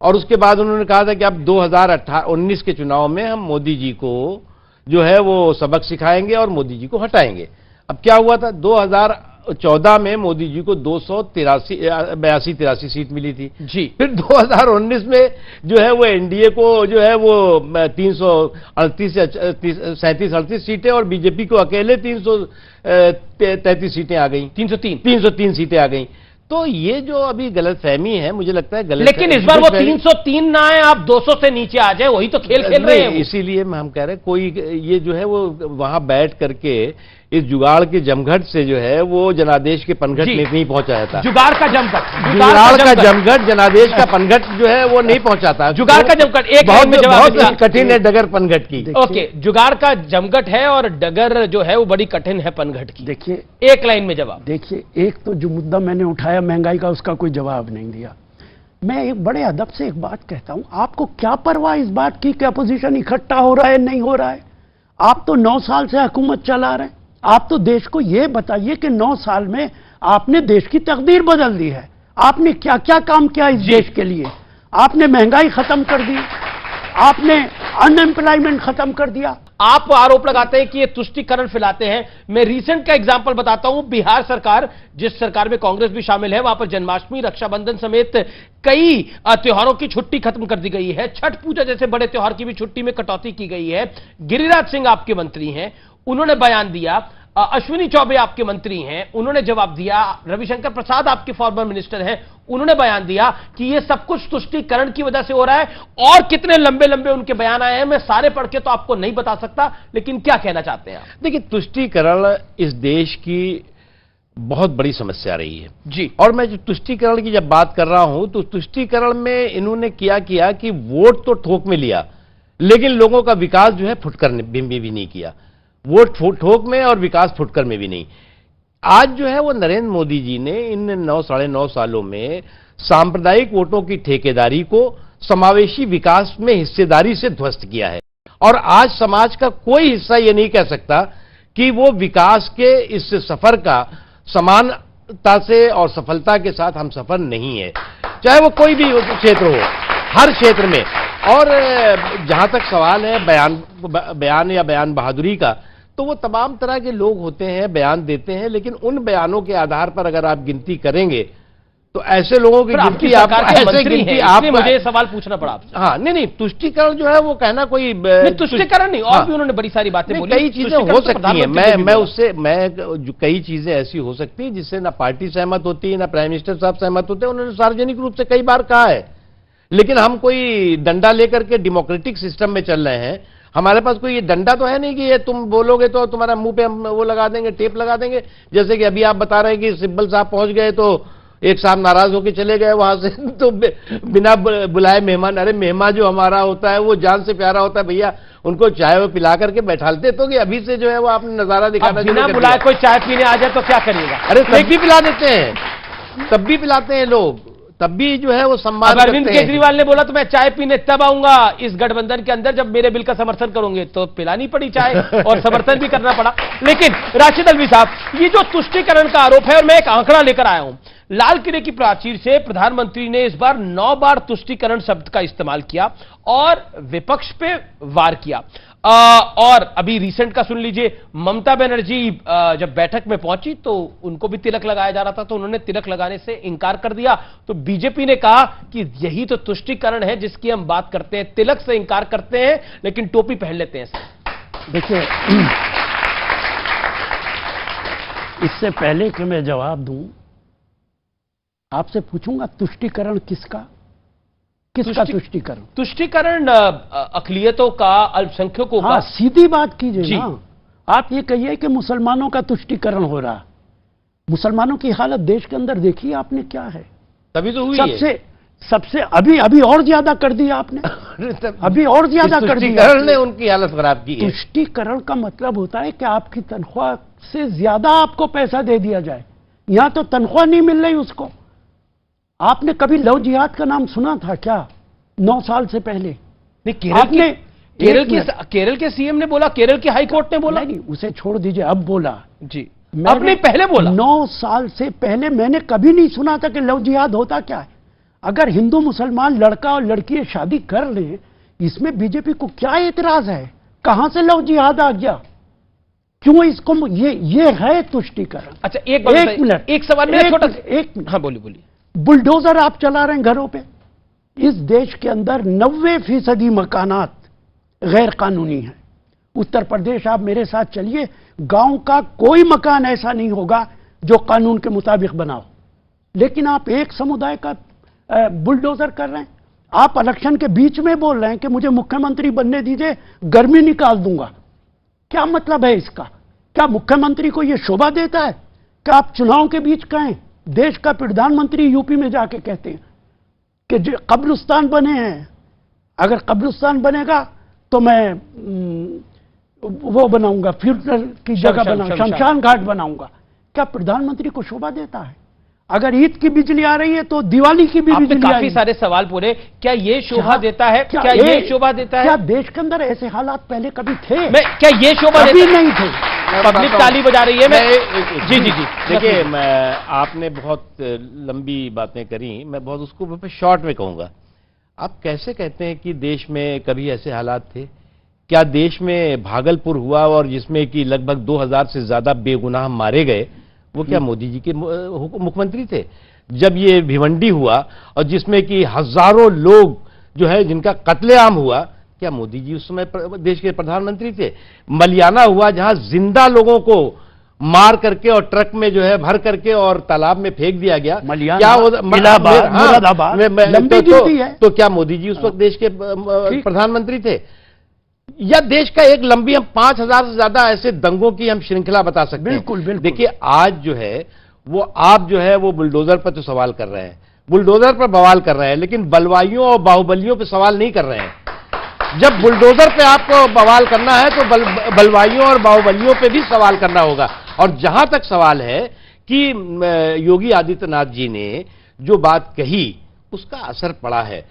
और उसके बाद उन्होंने कहा था कि अब 2019 के चुनाव में हम मोदी जी को जो है वो सबक सिखाएंगे और मोदी जी को हटाएंगे। अब क्या हुआ था, 2014 में मोदी जी को 82-83 सीट मिली थी जी। फिर 2019 में जो है वो एनडीए को जो है वो 337-38 सीटें, और बीजेपी को अकेले 333 सीटें आ गई, 303 सीटें आ गई। तो ये जो अभी गलतफहमी है, मुझे लगता है गलत, लेकिन इस बार वो 303 ना आए, आप 200 से नीचे आ जाए, वही तो खेल खेल रहे हैं। इसीलिए हम कह रहे हैं कोई ये जो है वो वहां बैठ करके इस जुगाड़ के जमघट से जो है वो जनादेश के पनघट में नहीं पहुंचा जाता। जुगाड़ का जमघट जनादेश का पनघट जो है वो नहीं पहुंचाता। जुगाड़ का जमघट एक बहुत कठिन है डगर पनघट की। ओके, जुगाड़ का जमघट है और डगर जो है वो बड़ी कठिन है पनघट की। देखिए, एक लाइन में जवाब। देखिए, एक तो जो मुद्दा मैंने उठाया महंगाई का, उसका कोई जवाब नहीं दिया। मैं एक बड़े अदब से एक बात कहता हूं, आपको क्या परवाह इस बात की कि अपोजिशन इकट्ठा हो रहा है नहीं हो रहा है? आप तो 9 साल से हुकूमत चला रहे हैं। आप तो देश को यह बताइए कि 9 साल में आपने देश की तकदीर बदल दी है। आपने क्या क्या काम किया इस देश के लिए? आपने महंगाई खत्म कर दी, आपने अनएम्प्लॉयमेंट खत्म कर दिया। आप आरोप लगाते हैं कि ये तुष्टीकरण फैलाते हैं। मैं रीसेंट का एग्जांपल बताता हूं। बिहार सरकार, जिस सरकार में कांग्रेस भी शामिल है, वहां पर जन्माष्टमी, रक्षाबंधन समेत कई त्योहारों की छुट्टी खत्म कर दी गई है। छठ पूजा जैसे बड़े त्योहार की भी छुट्टी में कटौती की गई है। गिरिराज सिंह आपके मंत्री हैं, उन्होंने बयान दिया। अश्विनी चौबे आपके मंत्री हैं, उन्होंने जवाब दिया। रविशंकर प्रसाद आपके फॉर्मर मिनिस्टर हैं, उन्होंने बयान दिया कि यह सब कुछ तुष्टीकरण की वजह से हो रहा है। और कितने लंबे लंबे उनके बयान आए हैं, मैं सारे पढ़ के तो आपको नहीं बता सकता, लेकिन क्या कहना चाहते हैं आप? देखिए, तुष्टीकरण इस देश की बहुत बड़ी समस्या रही है जी। और मैं जो तुष्टीकरण की जब बात कर रहा हूं, तो तुष्टीकरण में इन्होंने क्या किया कि वोट तो ठोक में लिया, लेकिन लोगों का विकास जो है फुटकर में भी नहीं किया। वोट ठोक में और विकास फुटकर में भी नहीं। आज जो है वो नरेंद्र मोदी जी ने इन 9-9.5 सालों में सांप्रदायिक वोटों की ठेकेदारी को समावेशी विकास में हिस्सेदारी से ध्वस्त किया है। और आज समाज का कोई हिस्सा ये नहीं कह सकता कि वो विकास के इस सफर का समानता से और सफलता के साथ हम सफर नहीं है, चाहे वो कोई भी क्षेत्र हो, हर क्षेत्र में। और जहां तक सवाल है बयान या बयान बहादुरी का, तो वो तमाम तरह के लोग होते हैं, बयान देते हैं, लेकिन उन बयानों के आधार पर अगर आप गिनती करेंगे तो ऐसे लोगों की गिनती आप ऐसे गिनती आप मुझे सवाल पूछना पड़ा आपसे। हाँ, नहीं, तुष्टीकरण जो है वो कहना कोई तुष्टीकरण नहीं, और भी उन्होंने बड़ी सारी बातें बोली। कई चीजें हो सकती हैं, मैं कई चीजें ऐसी हो सकती हैं जिससे ना पार्टी सहमत होती है, ना प्राइम मिनिस्टर साहब सहमत होते हैं। उन्होंने सार्वजनिक रूप से कई बार कहा है, लेकिन हम कोई डंडा लेकर के डेमोक्रेटिक सिस्टम में चल रहे हैं। हमारे पास कोई ये डंडा तो है नहीं कि ये तुम बोलोगे तो तुम्हारा मुंह पे हम वो लगा देंगे, टेप लगा देंगे। जैसे कि अभी आप बता रहे हैं कि सिब्बल साहब पहुंच गए तो एक साहब नाराज होकर चले गए वहां से, तो बिना बुलाए मेहमान। अरे मेहमान जो हमारा होता है वो जान से प्यारा होता है भैया, उनको चाय वो पिला करके बैठालते। तो कि अभी से जो है वो आपने नजारा दिखाना, बिना बुलाए कोई चाय पीने आ जाए तो क्या करिएगा? अरे तब भी पिला देते हैं, तब भी पिलाते हैं लोग, तब भी जो है वो सम्मान। अरविंद केजरीवाल ने बोला तो मैं चाय पीने तब आऊंगा इस गठबंधन के अंदर जब मेरे बिल का समर्थन करोगे, तो पिलानी पड़ी चाय और समर्थन भी करना पड़ा। लेकिन राशिद अल्वी साहब, ये जो तुष्टीकरण का आरोप है, और मैं एक आंकड़ा लेकर आया हूं, लाल किले की प्राचीर से प्रधानमंत्री ने इस बार 9 बार तुष्टीकरण शब्द का इस्तेमाल किया और विपक्ष पे वार किया। और अभी रिसेंट का सुन लीजिए, ममता बनर्जी जब बैठक में पहुंची तो उनको भी तिलक लगाया जा रहा था, तो उन्होंने तिलक लगाने से इनकार कर दिया। तो बीजेपी ने कहा कि यही तो तुष्टीकरण है जिसकी हम बात करते हैं, तिलक से इनकार करते हैं लेकिन टोपी पहन लेते हैं। देखिए, इससे पहले कि मैं जवाब दूं, आपसे पूछूंगा तुष्टीकरण किसका तुष्टीकरण? तुष्टीकरण अक़लियतों का, अल्पसंख्यकों का। सीधी बात कीजिए ना। आप ये कहिए कि मुसलमानों का तुष्टीकरण हो रहा। मुसलमानों की हालत देश के अंदर देखिए आपने क्या है। तभी तो हुई सबसे अभी और ज्यादा कर दिया आपने। अभी और ज्यादा कर दिया। तुष्टीकरण ने उनकी हालत खराब की है। तुष्टीकरण का मतलब होता है कि आपकी तनख्वाह से ज्यादा आपको पैसा दे दिया जाए। यहां तो तनख्वाह नहीं मिल रही उसको। आपने कभी लव जिहाद का नाम सुना था क्या 9 साल से पहले? नहीं, केरल के सीएम ने बोला, केरल की हाई कोर्ट ने बोला। नहीं, उसे छोड़ दीजिए, अब बोला जी, आपने पहले बोला। 9 साल से पहले मैंने कभी नहीं सुना था कि लव जिहाद होता क्या है। अगर हिंदू मुसलमान लड़का और लड़की शादी कर ले, इसमें बीजेपी को क्या एतराज है? कहां से लव जिहाद आ गया? क्यों इसको ये है तुष्टीकरण। अच्छा, एक मिनट, एक सवाल मेरा छोटा। एक मिनट, हाँ बोलिए। बुलडोजर आप चला रहे हैं घरों पे। इस देश के अंदर 90% मकानात गैर कानूनी हैं। उत्तर प्रदेश, आप मेरे साथ चलिए, गांव का कोई मकान ऐसा नहीं होगा जो कानून के मुताबिक बनाओ। लेकिन आप एक समुदाय का बुलडोजर कर रहे हैं। आप इलेक्शन के बीच में बोल रहे हैं कि मुझे मुख्यमंत्री बनने दीजिए, गर्मी निकाल दूंगा। क्या मतलब है इसका? क्या मुख्यमंत्री को यह शोभा देता है कि आप चुनाव के बीच कहें? देश का प्रधानमंत्री यूपी में जाके कहते हैं कि जो कब्रिस्तान बने हैं, अगर कब्रिस्तान बनेगा तो मैं वो बनाऊंगा, फ्यूनरल की जगह बनाऊंगा, शमशान घाट बनाऊंगा। क्या प्रधानमंत्री को शोभा देता है? अगर ईद की बिजली आ रही है तो दिवाली की भी बिजली काफी सारे सवाल पूरे। क्या ये शोभा देता है? क्या ये शोभा देता है? क्या देश के अंदर ऐसे हालात पहले कभी थे? क्या ये शोभा कभी नहीं थे? पब्लिक ताली बजा रही है। जी। देखिए, आपने बहुत लंबी बातें करी, मैं बहुत उसको शॉर्ट में कहूंगा। आप कैसे कहते हैं कि देश में कभी ऐसे हालात थे? क्या देश में भागलपुर हुआ और जिसमें कि लगभग 2000 से ज्यादा बेगुनाह मारे गए, वो क्या मोदी जी के मुख्यमंत्री थे? जब ये भिवंडी हुआ और जिसमें कि हजारों लोग जो है जिनका कत्लेआम हुआ, क्या मोदी जी उस समय देश के प्रधानमंत्री थे? मलियाना हुआ जहां जिंदा लोगों को मार करके और ट्रक में जो है भर करके और तालाब में फेंक दिया गया। क्या तो क्या मोदी जी उस वक्त देश के प्रधानमंत्री थे? या देश का एक लंबी, हम 5000 से ज्यादा ऐसे दंगों की हम श्रृंखला बता सकते हैं। बिल्कुल। देखिए, आज जो है वो आप जो है वो बुलडोजर पर तो सवाल कर रहे हैं, बुलडोजर पर बवाल कर रहे हैं, लेकिन बलवाइयों और बाहुबलियों पर सवाल नहीं कर रहे हैं। जब बुलडोजर पे आपको बवाल करना है तो बलवाइयों और बाहुबलियों पे भी सवाल करना होगा। और जहां तक सवाल है कि योगी आदित्यनाथ जी ने जो बात कही उसका असर पड़ा है।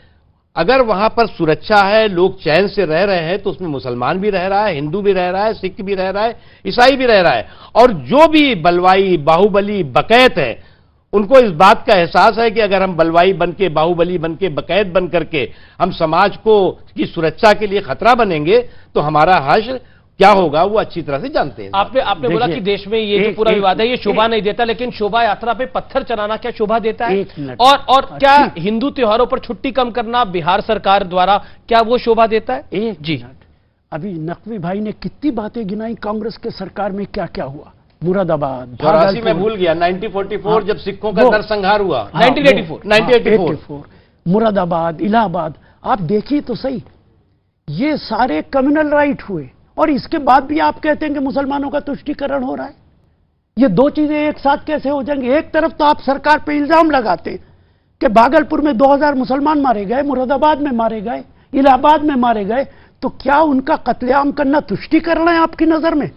अगर वहां पर सुरक्षा है, लोग चैन से रह रहे हैं, तो उसमें मुसलमान भी रह रहा है, हिंदू भी रह रहा है, सिख भी रह रहा है, ईसाई भी रह रहा है। और जो भी बलवाई, बाहुबली, बकैत है, उनको इस बात का एहसास है कि अगर हम बलवाई बन के, बाहुबली बन के, बकैत बन करके हम समाज को की सुरक्षा के लिए खतरा बनेंगे तो हमारा हश्र क्या होगा वो अच्छी तरह से जानते हैं। आपने बोला कि देश में ये जो पूरा विवाद है ये शोभा नहीं देता, लेकिन शोभा यात्रा पे पत्थर चलाना क्या शोभा देता है? और क्या हिंदू त्योहारों पर छुट्टी कम करना बिहार सरकार द्वारा, क्या वो शोभा देता है? जी, अभी नकवी भाई ने कितनी बातें गिनाई कांग्रेस के सरकार में क्या क्या हुआ। मुरादाबाद, 84 में भूल गया, 1944 जब सिखों का नरसंहार हुआ, 1984, मुरादाबाद, इलाहाबाद, आप देखिए तो सही, ये सारे कम्युनल राइट हुए। और इसके बाद भी आप कहते हैं कि मुसलमानों का तुष्टीकरण हो रहा है। ये दो चीजें एक साथ कैसे हो जाएंगी? एक तरफ तो आप सरकार पे इल्जाम लगाते हैं कि भागलपुर में 2000 मुसलमान मारे गए, मुरादाबाद में मारे गए, इलाहाबाद में मारे गए, तो क्या उनका कत्लेआम करना तुष्टीकरण है आपकी नजर में?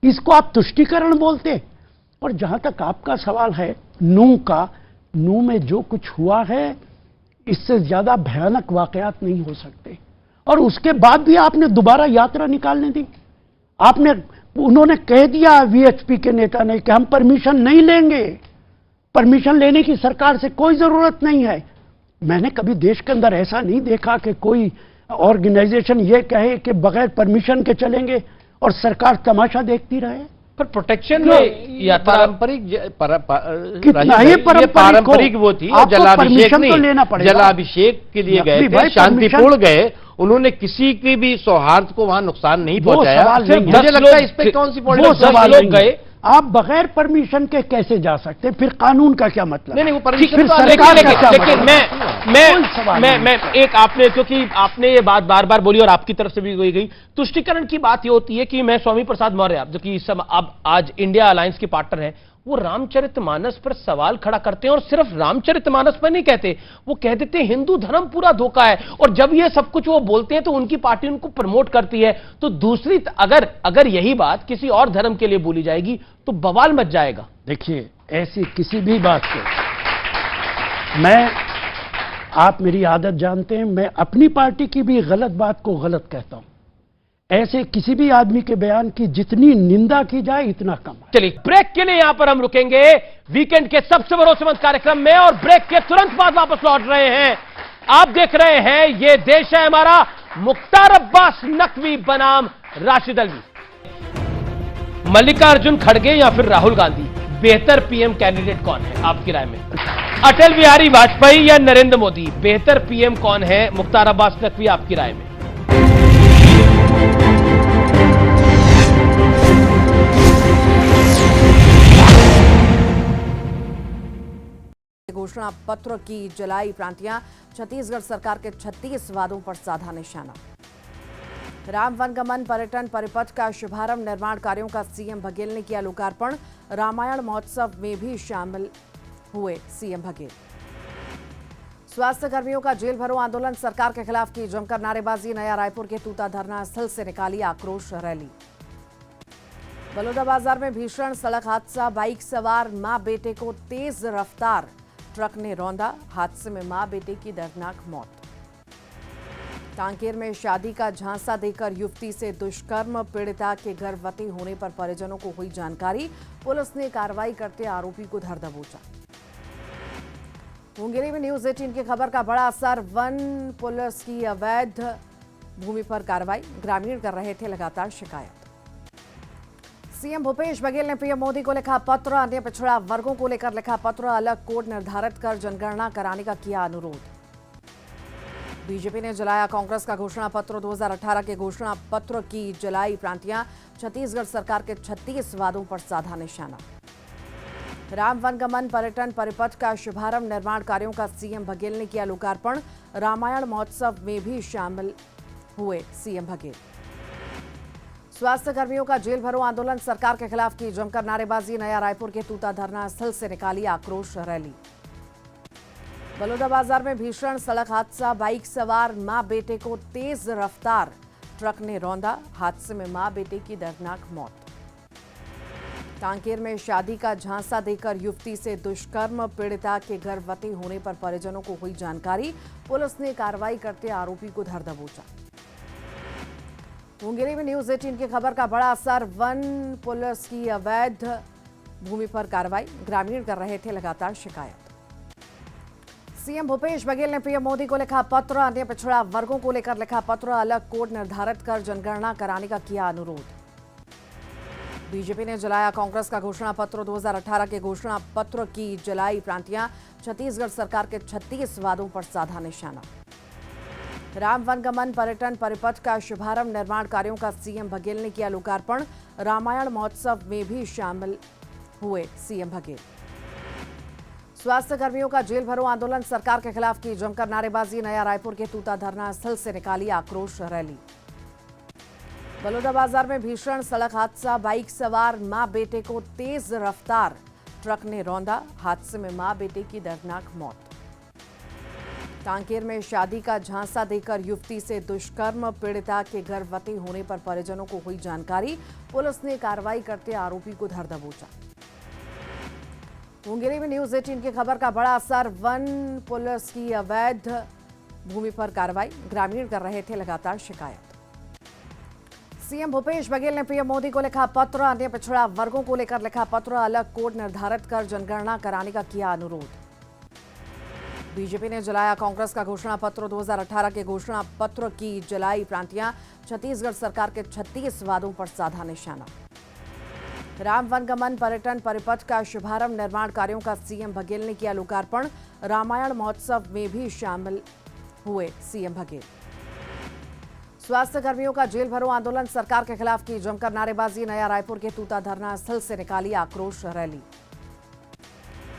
इसको आप तुष्टीकरण बोलते? और जहां तक आपका सवाल है नूह का, नूह में जो कुछ हुआ है इससे ज्यादा भयानक वाकयात नहीं हो सकते। और उसके बाद भी आपने दोबारा यात्रा निकालने दी। उन्होंने कह दिया वीएचपी के नेता ने कि हम परमिशन नहीं लेंगे, परमिशन लेने की सरकार से कोई जरूरत नहीं है। मैंने कभी देश के अंदर ऐसा नहीं देखा कि कोई ऑर्गेनाइजेशन ये कहे कि बगैर परमिशन के चलेंगे और सरकार तमाशा देखती रहे? पर प्रोटेक्शन में या पारंपरिक कितना ही पारंपरिक वो थी, जलाभिषेक नहीं, तो लेना पड़ेगा। जलाभिषेक के लिए गए थे, शांतिपूर्ण गए, उन्होंने किसी की भी सौहार्द को वहां नुकसान नहीं पहुंचाया। मुझे लगता है इस पे कौन सी लोग गए, आप बगैर परमिशन के कैसे जा सकते? फिर कानून का क्या मतलब? नहीं, वो परमिशन फिर सरकार लेकिन मैं एक आपने, क्योंकि आपने ये बात बार बार बोली और आपकी तरफ से भी गई तुष्टिकरण की बात ये होती है कि मैं स्वामी प्रसाद मौर्य, जो कि अब आज इंडिया अलायंस के पार्टनर हैं, वो रामचरितमानस पर सवाल खड़ा करते हैं और सिर्फ रामचरितमानस पर नहीं कहते, वो कह देते हैं हिंदू धर्म पूरा धोखा है। और जब ये सब कुछ वो बोलते हैं तो उनकी पार्टी उनको प्रमोट करती है। तो दूसरी अगर यही बात किसी और धर्म के लिए बोली जाएगी तो बवाल मच जाएगा। देखिए, ऐसी किसी भी बात को आप मेरी आदत जानते हैं, मैं अपनी पार्टी की भी गलत बात को गलत कहता हूं। ऐसे किसी भी आदमी के बयान की जितनी निंदा की जाए इतना कम है। चलिए ब्रेक के लिए यहां पर हम रुकेंगे वीकेंड के सबसे भरोसेमंद कार्यक्रम में, और ब्रेक के तुरंत बाद वापस लौट रहे हैं। आप देख रहे हैं ये देश है हमारा, मुख्तार अब्बास नकवी बनाम राशिद अल्वी। मल्लिकार्जुन खड़गे या फिर राहुल गांधी, बेहतर पीएम कैंडिडेट कौन है आपकी राय में? अटल बिहारी वाजपेयी या नरेंद्र मोदी, बेहतर पीएम कौन है मुख्तार अब्बास नकवी आपकी राय में? घोषणा पत्र की जलाई प्रांतियां, छत्तीसगढ़ सरकार के 36 वादों पर साधा निशाना। राम वनगमन पर्यटन परिपथ का शुभारंभ, निर्माण कार्यों का सीएम बघेल ने किया लोकार्पण। रामायण महोत्सव में भी शामिल हुए सीएम बघेल। स्वास्थ्य कर्मियों का जेल भरो आंदोलन, सरकार के खिलाफ की जमकर नारेबाजी। नया रायपुर के तूता धरना स्थल से निकाली आक्रोश रैली। बलौदाबाजार में भीषण सड़क हादसा, बाइक सवार मां बेटे को तेज रफ्तार ट्रक ने रौंदा, हादसे में मां बेटे की दर्दनाक मौत। कांकेर में शादी का झांसा देकर युवती से दुष्कर्म, पीड़िता के गर्भवती होने पर परिजनों को हुई जानकारी, पुलिस ने कार्रवाई करते आरोपी को धर दबोचा। मुंगेरी में न्यूज 18 की खबर का बड़ा असर, वन पुलिस की अवैध भूमि पर कार्रवाई, ग्रामीण कर रहे थे लगातार शिकायत। सीएम भूपेश बघेल ने पीएम मोदी को लिखा पत्र, अन्य पिछड़ा वर्गों को लेकर लिखा पत्र, अलग कोड निर्धारित कर जनगणना कराने का किया अनुरोध। बीजेपी ने जलाया कांग्रेस का घोषणा पत्र, 2018 के घोषणा पत्र की जलाई प्रांतियां, छत्तीसगढ़ सरकार के 36 वादों पर साधा निशाना। राम वनगमन पर्यटन परिपथ का शुभारंभ, निर्माण कार्यों का सीएम बघेल ने किया लोकार्पण। रामायण महोत्सव में भी शामिल हुए सीएम बघेल। स्वास्थ्य कर्मियों का जेल भरो आंदोलन, सरकार के खिलाफ की जमकर नारेबाजी। नया रायपुर के तूता धरना स्थल से निकाली आक्रोश रैली। बलौदाबाजार में भीषण सड़क हादसा, बाइक सवार मां बेटे को तेज रफ्तार ट्रक ने रौंदा, हादसे में मां बेटे की दर्दनाक मौत। कांकेर में शादी का झांसा देकर युवती से दुष्कर्म, पीड़िता के गर्भवती होने पर परिजनों को हुई जानकारी, पुलिस ने कार्रवाई करते आरोपी को धर दबोचा। मुंगेरी में न्यूज 18 की खबर का बड़ा असर, वन पुलिस की अवैध भूमि पर कार्रवाई, ग्रामीण कर रहे थे लगातार शिकायत। सीएम भूपेश बघेल ने पीएम मोदी को लिखा पत्र, अन्य पिछड़ा वर्गों को लेकर लिखा पत्र, अलग कोड निर्धारित कर जनगणना कराने का किया अनुरोध। बीजेपी ने जलाया कांग्रेस का घोषणा पत्र, 2018 के घोषणा पत्र की जलाई प्रांतियां, छत्तीसगढ़ सरकार के 36 वादों पर साधा निशाना। राम वनगमन पर्यटन परिपथ का शुभारंभ, निर्माण कार्यों का सीएम बघेल ने किया लोकार्पण। रामायण महोत्सव में भी शामिल हुए सीएम बघेल। स्वास्थ्य कर्मियों का जेल भरो आंदोलन, सरकार के खिलाफ की जमकर नारेबाजी। नया रायपुर के तूता धरना स्थल से निकाली आक्रोश रैली। बलौदाबाजार में भीषण सड़क हादसा, बाइक सवार मां बेटे को तेज रफ्तार ट्रक ने रौंदा, हादसे में मां बेटे की दर्दनाक मौत। कांकेर में शादी का झांसा देकर युवती से दुष्कर्म, पीड़िता के गर्भवती होने पर परिजनों को हुई जानकारी, पुलिस ने कार्रवाई करते आरोपी को धर दबोचा। मुंगेरी में न्यूज 18 की खबर का बड़ा असर, वन पुलिस की अवैध भूमि पर कार्रवाई, ग्रामीण कर रहे थे लगातार शिकायत। सीएम भूपेश बघेल ने पीएम मोदी को लिखा पत्र, अन्य पिछड़ा वर्गों को लेकर लिखा पत्र, अलग कोड निर्धारित कर जनगणना कराने का किया अनुरोध। बीजेपी ने जलाया कांग्रेस का घोषणा पत्र। 2018 के घोषणा पत्र की जलाई प्रांतियां, छत्तीसगढ़ सरकार के 36 वादों पर साधा निशाना। राम वनगमन पर्यटन परिपथ का शुभारंभ, निर्माण कार्यों का सीएम बघेल ने किया लोकार्पण। रामायण महोत्सव में भी शामिल हुए सीएम बघेल। स्वास्थ्य कर्मियों का जेल भरो आंदोलन, सरकार के खिलाफ की जमकर नारेबाजी। नया रायपुर के तूता धरना स्थल से निकाली आक्रोश रैली।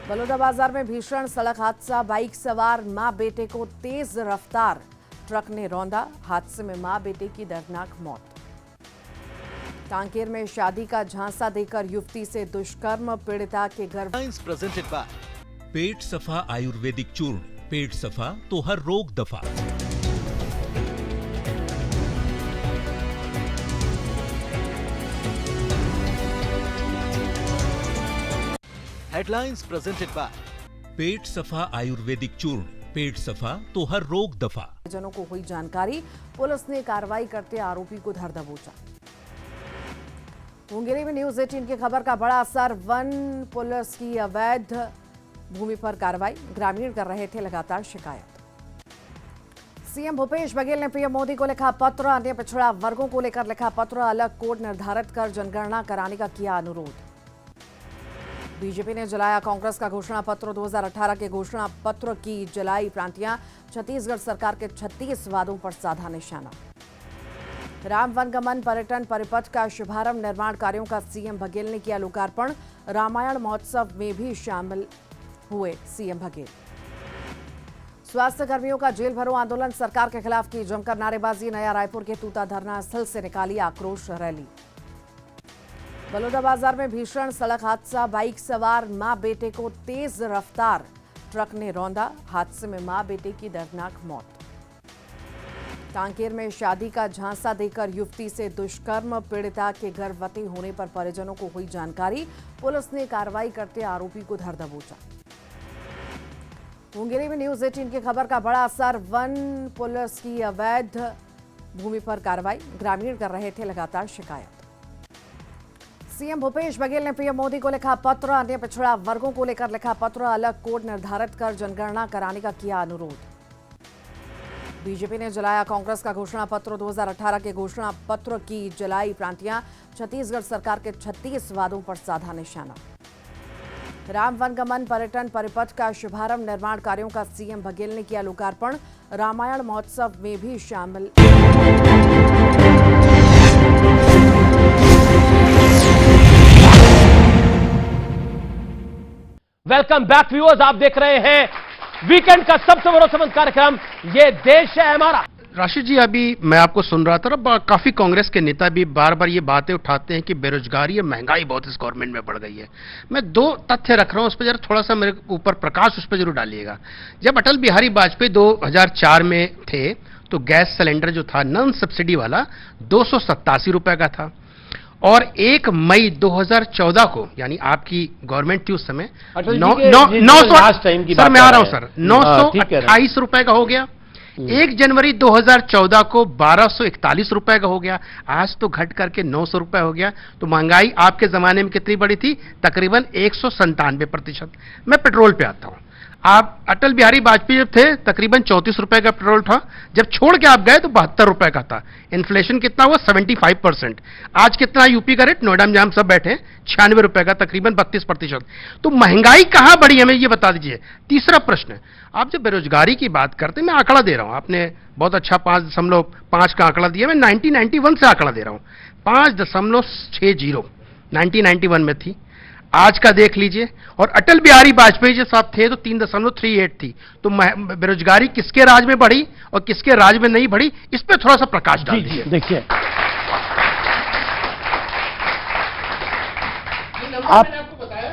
बलौदाबाजार में भीषण सड़क हादसा, बाइक सवार मां बेटे को तेज रफ्तार ट्रक ने रौंदा। हादसे में मां बेटे की दर्दनाक मौत। कांकेर में शादी का झांसा देकर युवती से दुष्कर्म, पीड़िता के घर। प्रेजेंटेड बाय पेट सफा आयुर्वेदिक चूर्ण, पेट सफा तो हर रोग दफा। हेडलाइंस प्रेजेंटेड बाय पेट सफा आयुर्वेदिक चूर्ण, पेट सफा तो हर रोग दफा। जनों को हुई जानकारी, पुलिस ने कार्रवाई करते आरोपी को धर दबोचा। मुंगेरी में न्यूज 18 की खबर का बड़ा असर, वन पुलिस की अवैध भूमि पर कार्रवाई, ग्रामीण कर रहे थे लगातार शिकायत। सीएम भूपेश बघेल ने पीएम मोदी को लिखा पत्र, अन्य पिछड़ा वर्गों को लेकर लिखा पत्र, अलग कोड निर्धारित कर जनगणना कराने का किया अनुरोध। बीजेपी ने जलाया कांग्रेस का घोषणा पत्र। 2018 के घोषणा पत्र की जलाई प्रांतियां, छत्तीसगढ़ सरकार के 36 वादों पर साधा निशाना। राम वनगमन पर्यटन परिपथ का शुभारंभ, निर्माण कार्यों का सीएम बघेल ने किया लोकार्पण। रामायण महोत्सव में भी शामिल हुए सीएम बघेल। स्वास्थ्य कर्मियों का जेल भरो आंदोलन, सरकार के खिलाफ की जमकर नारेबाजी। नया रायपुर के तूता धरना स्थल से निकाली आक्रोश रैली। बलौदाबाजार में भीषण सड़क हादसा, बाइक सवार मां बेटे को तेज रफ्तार ट्रक ने रौंदा। हादसे में मां बेटे की दर्दनाक मौत। कांकेर में शादी का झांसा देकर युवती से दुष्कर्म, पीड़िता के गर्भवती होने पर परिजनों को हुई जानकारी, पुलिस ने कार्रवाई करते आरोपी को धर दबोचा। मुंगेरी में न्यूज 18 की खबर का बड़ा असर, वन पुलिस की अवैध भूमि पर कार्रवाई, ग्रामीण कर रहे थे लगातार शिकायत। सीएम भूपेश बघेल ने पीएम मोदी को लिखा पत्र, अन्य पिछड़ा वर्गों को लेकर लिखा पत्र, अलग कोड निर्धारित कर जनगणना कराने का किया अनुरोध। बीजेपी ने जलाया कांग्रेस का घोषणा पत्र। 2018 के घोषणा पत्र की जलाई प्रांतियां, छत्तीसगढ़ सरकार के 36 वादों पर साधा निशाना। राम वनगमन पर्यटन परिपथ का शुभारंभ, निर्माण कार्यों का सीएम बघेल ने किया लोकार्पण। रामायण महोत्सव में भी शामिल। वेलकम बैक व्यूअर्स, आप देख रहे हैं वीकेंड का सबसे भरोसेमंद कार्यक्रम ये देश है हमारा। राशिद जी, अभी मैं आपको सुन रहा था, काफी कांग्रेस के नेता भी बार बार ये बातें उठाते हैं कि बेरोजगारी और महंगाई बहुत इस गवर्नमेंट में बढ़ गई है। मैं दो तथ्य रख रहा हूं, उस पर जरा थोड़ा सा मेरे ऊपर प्रकाश उस पर जरूर डालिएगा। जब अटल बिहारी वाजपेयी 2004 में थे तो गैस सिलेंडर जो था नॉन सब्सिडी वाला 287 रुपए का था, और 1 मई 2014 को, यानी आपकी गवर्नमेंट थी उस समय, 900 सर मैं आ रहा हूं सर, 928 रुपए का हो गया। 1 जनवरी 2014 को 1241 रुपए का हो गया। आज तो घट करके 900 रुपए हो गया। तो महंगाई आपके जमाने में कितनी बड़ी थी? तकरीबन 197%। मैं पेट्रोल पे आता हूं। आप अटल बिहारी वाजपेयी जब थे तकरीबन 34 रुपए का पेट्रोल था, जब छोड़ के आप गए तो 72 रुपए का था। इन्फ्लेशन कितना हुआ? 75%। आज कितना यूपी का रेट? नोएडा में हम सब बैठे 96 रुपए का, तकरीबन 32%। तो महंगाई कहां बढ़ी हमें ये बता दीजिए। तीसरा प्रश्न, आप जब बेरोजगारी की बात करते हैं, मैं आंकड़ा दे रहा हूं, आपने बहुत अच्छा 5.5 का आंकड़ा दिया, मैं 1991 से आंकड़ा दे रहा हूं। 5.60 1991 में थी, आज का देख लीजिए। और अटल बिहारी वाजपेयी जब साहब थे तो 3.38 थी। तो बेरोजगारी किसके राज में बढ़ी और किसके राज में नहीं बढ़ी, इस पे थोड़ा सा प्रकाश डाल दीजिए। देखिए, आप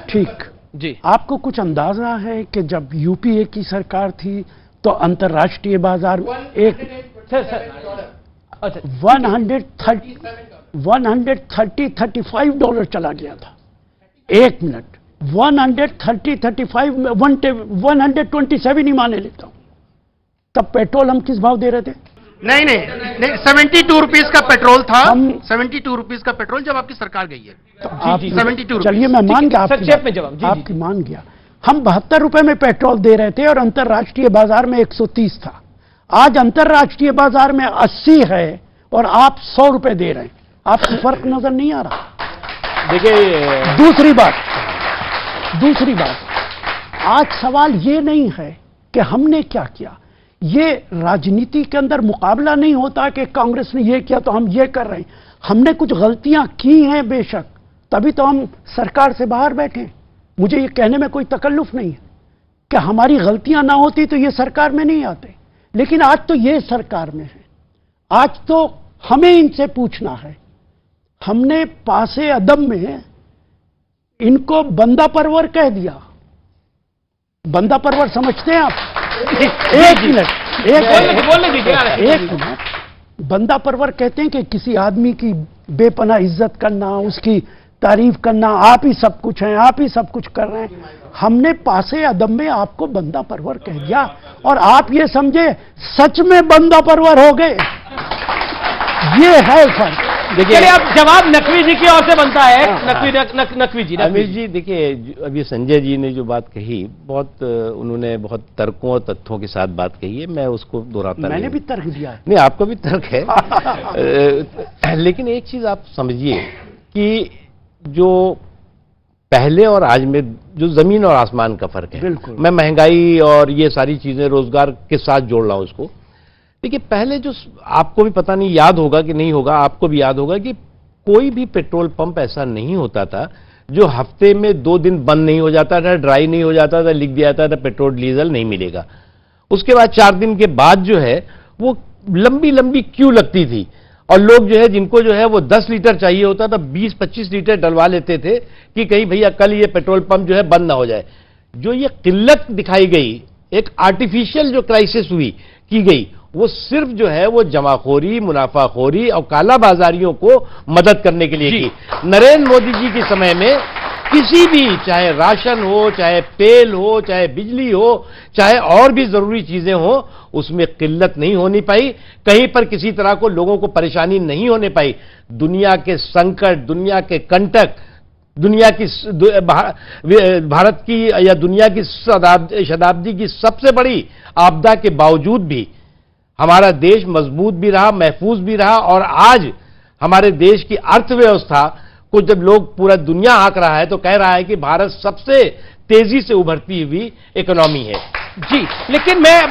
ठीक जी, आपको कुछ अंदाजा है कि जब यूपीए की सरकार थी तो अंतर्राष्ट्रीय बाजार में एक 135 डॉलर चला गया था। एक मिनट, 135 127 ही माने लेता हूं। तब पेट्रोल हम किस भाव दे रहे थे? नहीं 72 रुपीज का पेट्रोल था। 72 रुपीज का पेट्रोल जब आपकी सरकार गई है। तो 72 चलिए मैं मान गया, आपकी मान गया। हम 72 रुपए में पेट्रोल दे रहे थे और अंतर्राष्ट्रीय बाजार में 130 था। आज अंतर्राष्ट्रीय बाजार में 80 है और आप 100 रुपए दे रहे हैं। आपको फर्क नजर नहीं आ रहा? देखिए, दूसरी बात, आज सवाल ये नहीं है कि हमने क्या किया। ये राजनीति के अंदर मुकाबला नहीं होता कि कांग्रेस ने ये किया तो हम ये कर रहे हैं। हमने कुछ गलतियां की हैं बेशक, तभी तो हम सरकार से बाहर बैठे। मुझे ये कहने में कोई तकल्लुफ नहीं है कि हमारी गलतियां ना होती तो ये सरकार में नहीं आते, लेकिन आज तो ये सरकार में है। आज तो हमें इनसे पूछना है। हमने पासे अदब में इनको बंदा परवर कह दिया। बंदा परवर समझते हैं आप? एक मिनट, बंदा परवर कहते हैं कि किसी आदमी की बेपनाह इज्जत करना, उसकी तारीफ करना, आप ही सब कुछ हैं, आप ही सब कुछ कर रहे हैं। हमने पासे अदब में आपको बंदा परवर कह दिया और आप ये समझे सच में बंदा परवर हो गए। ये है फर्क। देखिए, अब जवाब नकवी जी की ओर से बनता है। नकवी जी, अमित जी, देखिए, अभी संजय जी ने जो बात कही, उन्होंने बहुत तर्कों और तथ्यों के साथ बात कही है। मैं उसको दोहराता नहीं। मैंने भी तर्क दिया है। नहीं, आपका भी तर्क है। लेकिन एक चीज आप समझिए कि जो पहले और आज में जो जमीन और आसमान का फर्क है। बिल्कुल। मैं महंगाई और ये सारी चीजें रोजगार के साथ जोड़ रहा हूं उसको। देखिए, पहले जो आपको भी पता नहीं याद होगा कि नहीं होगा, आपको भी याद होगा कि कोई भी पेट्रोल पंप ऐसा नहीं होता था जो हफ्ते में 2 दिन बंद नहीं हो जाता था, ड्राई नहीं हो जाता था, लिख दिया जाता था पेट्रोल डीजल नहीं मिलेगा। उसके बाद 4 दिन के बाद जो है वो लंबी लंबी क्यू लगती थी और लोग जो है, जिनको जो है वो 10 लीटर चाहिए होता था, 20-25 लीटर डलवा लेते थे कि कहीं भैया कल ये पेट्रोल पंप जो है बंद ना हो जाए। जो ये किल्लत दिखाई गई, एक आर्टिफिशियल जो क्राइसिस हुई की गई, वो सिर्फ जो है वो जमाखोरी, मुनाफाखोरी और काला बाजारियों को मदद करने के लिए की। नरेंद्र मोदी जी के समय में किसी भी, चाहे राशन हो, चाहे तेल हो, चाहे बिजली हो, चाहे और भी जरूरी चीजें हो, उसमें किल्लत नहीं होनी पाई। कहीं पर किसी तरह को लोगों को परेशानी नहीं होने पाई। दुनिया के संकट, दुनिया के कंटक, दुनिया की भारत की या दुनिया की शताब्दी की सबसे बड़ी आपदा के बावजूद भी हमारा देश मजबूत भी रहा, महफूज भी रहा। और आज हमारे देश की अर्थव्यवस्था को जब लोग पूरा दुनिया आंक रहा है तो कह रहा है कि भारत सबसे तेजी से उभरती हुई इकोनॉमी है। जी, लेकिन मैं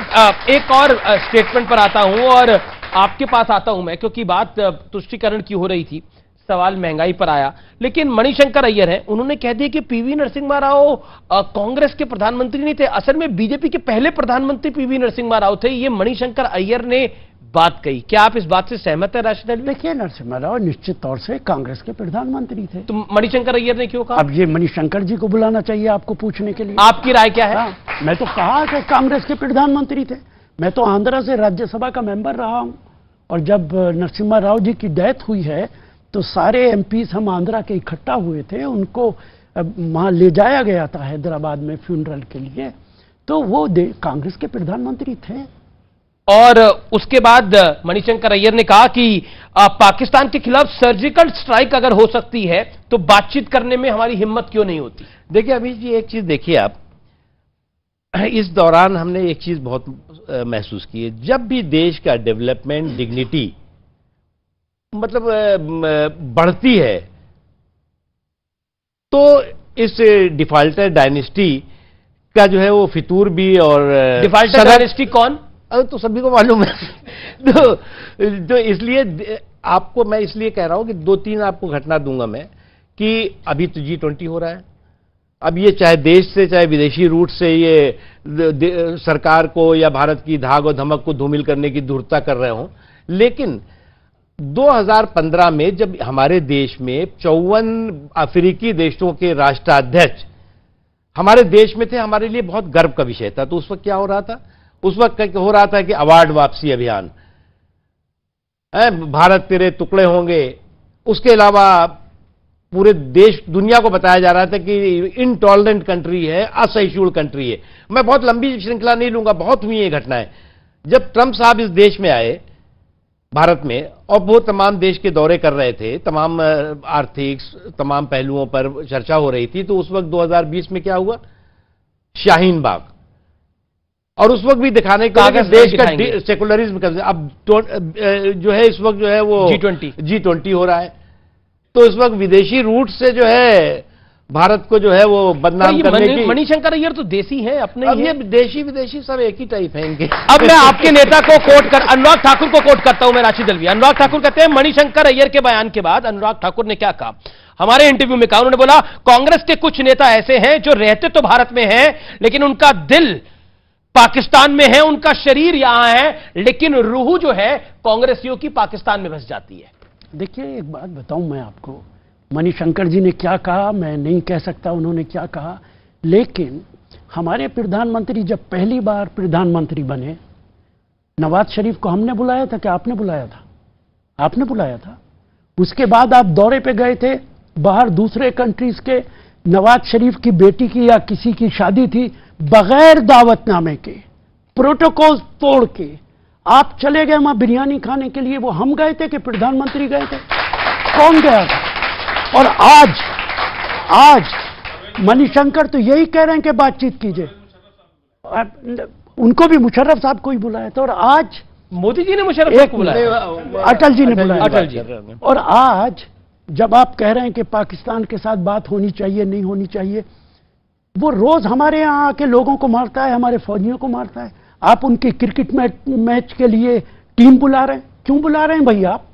एक और स्टेटमेंट पर आता हूं और आपके पास आता हूं मैं, क्योंकि बात तुष्टीकरण की हो रही थी, सवाल महंगाई पर आया। लेकिन मणिशंकर अय्यर हैं, उन्होंने कह दिया कि पीवी नरसिम्हा राव कांग्रेस के प्रधानमंत्री नहीं थे, असल में बीजेपी के पहले प्रधानमंत्री पीवी नरसिम्हा राव थे। ये मणिशंकर अय्यर ने बात कही। क्या आप इस बात से सहमत है राशिद अल्वी? देखिए, नरसिम्हा राव निश्चित तौर से कांग्रेस के प्रधानमंत्री थे। तो मणिशंकर अय्यर ने क्यों कहा? अब ये मणिशंकर जी को बुलाना चाहिए आपको पूछने के लिए। आपकी राय क्या है? मैं तो कहा कि कांग्रेस के प्रधानमंत्री थे। मैं तो आंध्रा से राज्यसभा का मेंबर रहा हूं और जब नरसिम्हा राव जी की डेथ हुई है तो सारे एमपीज हम आंध्रा के इकट्ठा हुए थे, उनको वहां ले जाया गया था हैदराबाद में फ्यूनरल के लिए। तो वो कांग्रेस के प्रधानमंत्री थे। और उसके बाद मणिशंकर अय्यर ने कहा कि पाकिस्तान के खिलाफ सर्जिकल स्ट्राइक अगर हो सकती है तो बातचीत करने में हमारी हिम्मत क्यों नहीं होती? देखिए अभी जी, एक चीज देखिए आप, इस दौरान हमने एक चीज बहुत महसूस की है। जब भी देश का डेवलपमेंट, डिग्निटी मतलब बढ़ती है तो इस डिफाल्टर डायनेस्टी का जो है वो फितूर भी, और डिफाल्टर डायनेस्टी कौन? तो सभी को मालूम है। तो इसलिए आपको मैं इसलिए कह रहा हूं कि 2-3 आपको घटना दूंगा मैं कि अभी तो G20 हो रहा है। अब ये चाहे देश से चाहे विदेशी रूट से ये सरकार को या भारत की धाक और धमक को धूमिल करने की धूर्ता कर रहे हों, लेकिन 2015 में जब हमारे देश में 54 अफ्रीकी देशों के राष्ट्राध्यक्ष हमारे देश में थे, हमारे लिए बहुत गर्व का विषय था। तो उस वक्त क्या हो रहा था? उस वक्त हो रहा था कि अवार्ड वापसी अभियान, भारत तेरे टुकड़े होंगे। उसके अलावा पूरे देश दुनिया को बताया जा रहा था कि इनटॉलरेंट कंट्री है, असहिष्णु कंट्री है। मैं बहुत लंबी श्रृंखला नहीं लूंगा, बहुत हुई ये घटनाएं। जब ट्रंप साहब इस देश में आए भारत में और वो तमाम देश के दौरे कर रहे थे, तमाम आर्थिक तमाम पहलुओं पर चर्चा हो रही थी, तो उस वक्त 2020 में क्या हुआ? शाहीन बाग, और उस वक्त भी दिखाने के लिए देश का सेकुलरिज्म का, अब जो है इस वक्त जो है वो G20 हो रहा है, तो इस वक्त विदेशी रूट से जो है भारत को जो है वो बदनाम करने की। मणिशंकर अय्यर तो देसी है अपने, अब ये देशी विदेशी सब एक ही टाइप है इनके। अब मैं आपके नेता को कोट कर, अनुराग ठाकुर को कोट करता हूं मैं, राशिद अलवी। अनुराग ठाकुर कहते हैं मणिशंकर अय्यर के बयान के बाद अनुराग ठाकुर ने क्या कहा, हमारे इंटरव्यू में कहा, उन्होंने बोला कांग्रेस के कुछ नेता ऐसे हैं जो रहते तो भारत में हैं लेकिन उनका दिल पाकिस्तान में है, उनका शरीर यहां है, लेकिन रूह जो है कांग्रेसियों की पाकिस्तान में बस जाती है। देखिए एक बात बताऊं मैं आपको, मणिशंकर जी ने क्या कहा मैं नहीं कह सकता उन्होंने क्या कहा, लेकिन हमारे प्रधानमंत्री जब पहली बार प्रधानमंत्री बने, नवाज शरीफ को हमने बुलाया था कि आपने बुलाया था? आपने बुलाया था। उसके बाद आप दौरे पे गए थे बाहर दूसरे कंट्रीज के, नवाज शरीफ की बेटी की या किसी की शादी थी, बगैर दावतनामे के, प्रोटोकॉल तोड़ के आप चले गए वहां बिरयानी खाने के लिए। वो हम गए थे कि प्रधानमंत्री गए थे? कौन गया था? और आज मणिशंकर तो यही कह रहे हैं कि बातचीत कीजिए, उनको भी मुशर्रफ साहब को ही बुलाया था, और आज मोदी जी ने मुशर्रफ साहब को बुलाया, अटल जी ने बुलाया, अटल जी। और आज जब आप कह रहे हैं कि पाकिस्तान के साथ बात होनी चाहिए नहीं होनी चाहिए, वो रोज हमारे यहाँ आके लोगों को मारता है, हमारे फौजियों को मारता है। आप उनकी क्रिकेट मैच के लिए टीम बुला रहे हैं, क्यों बुला रहे हैं भाई? आप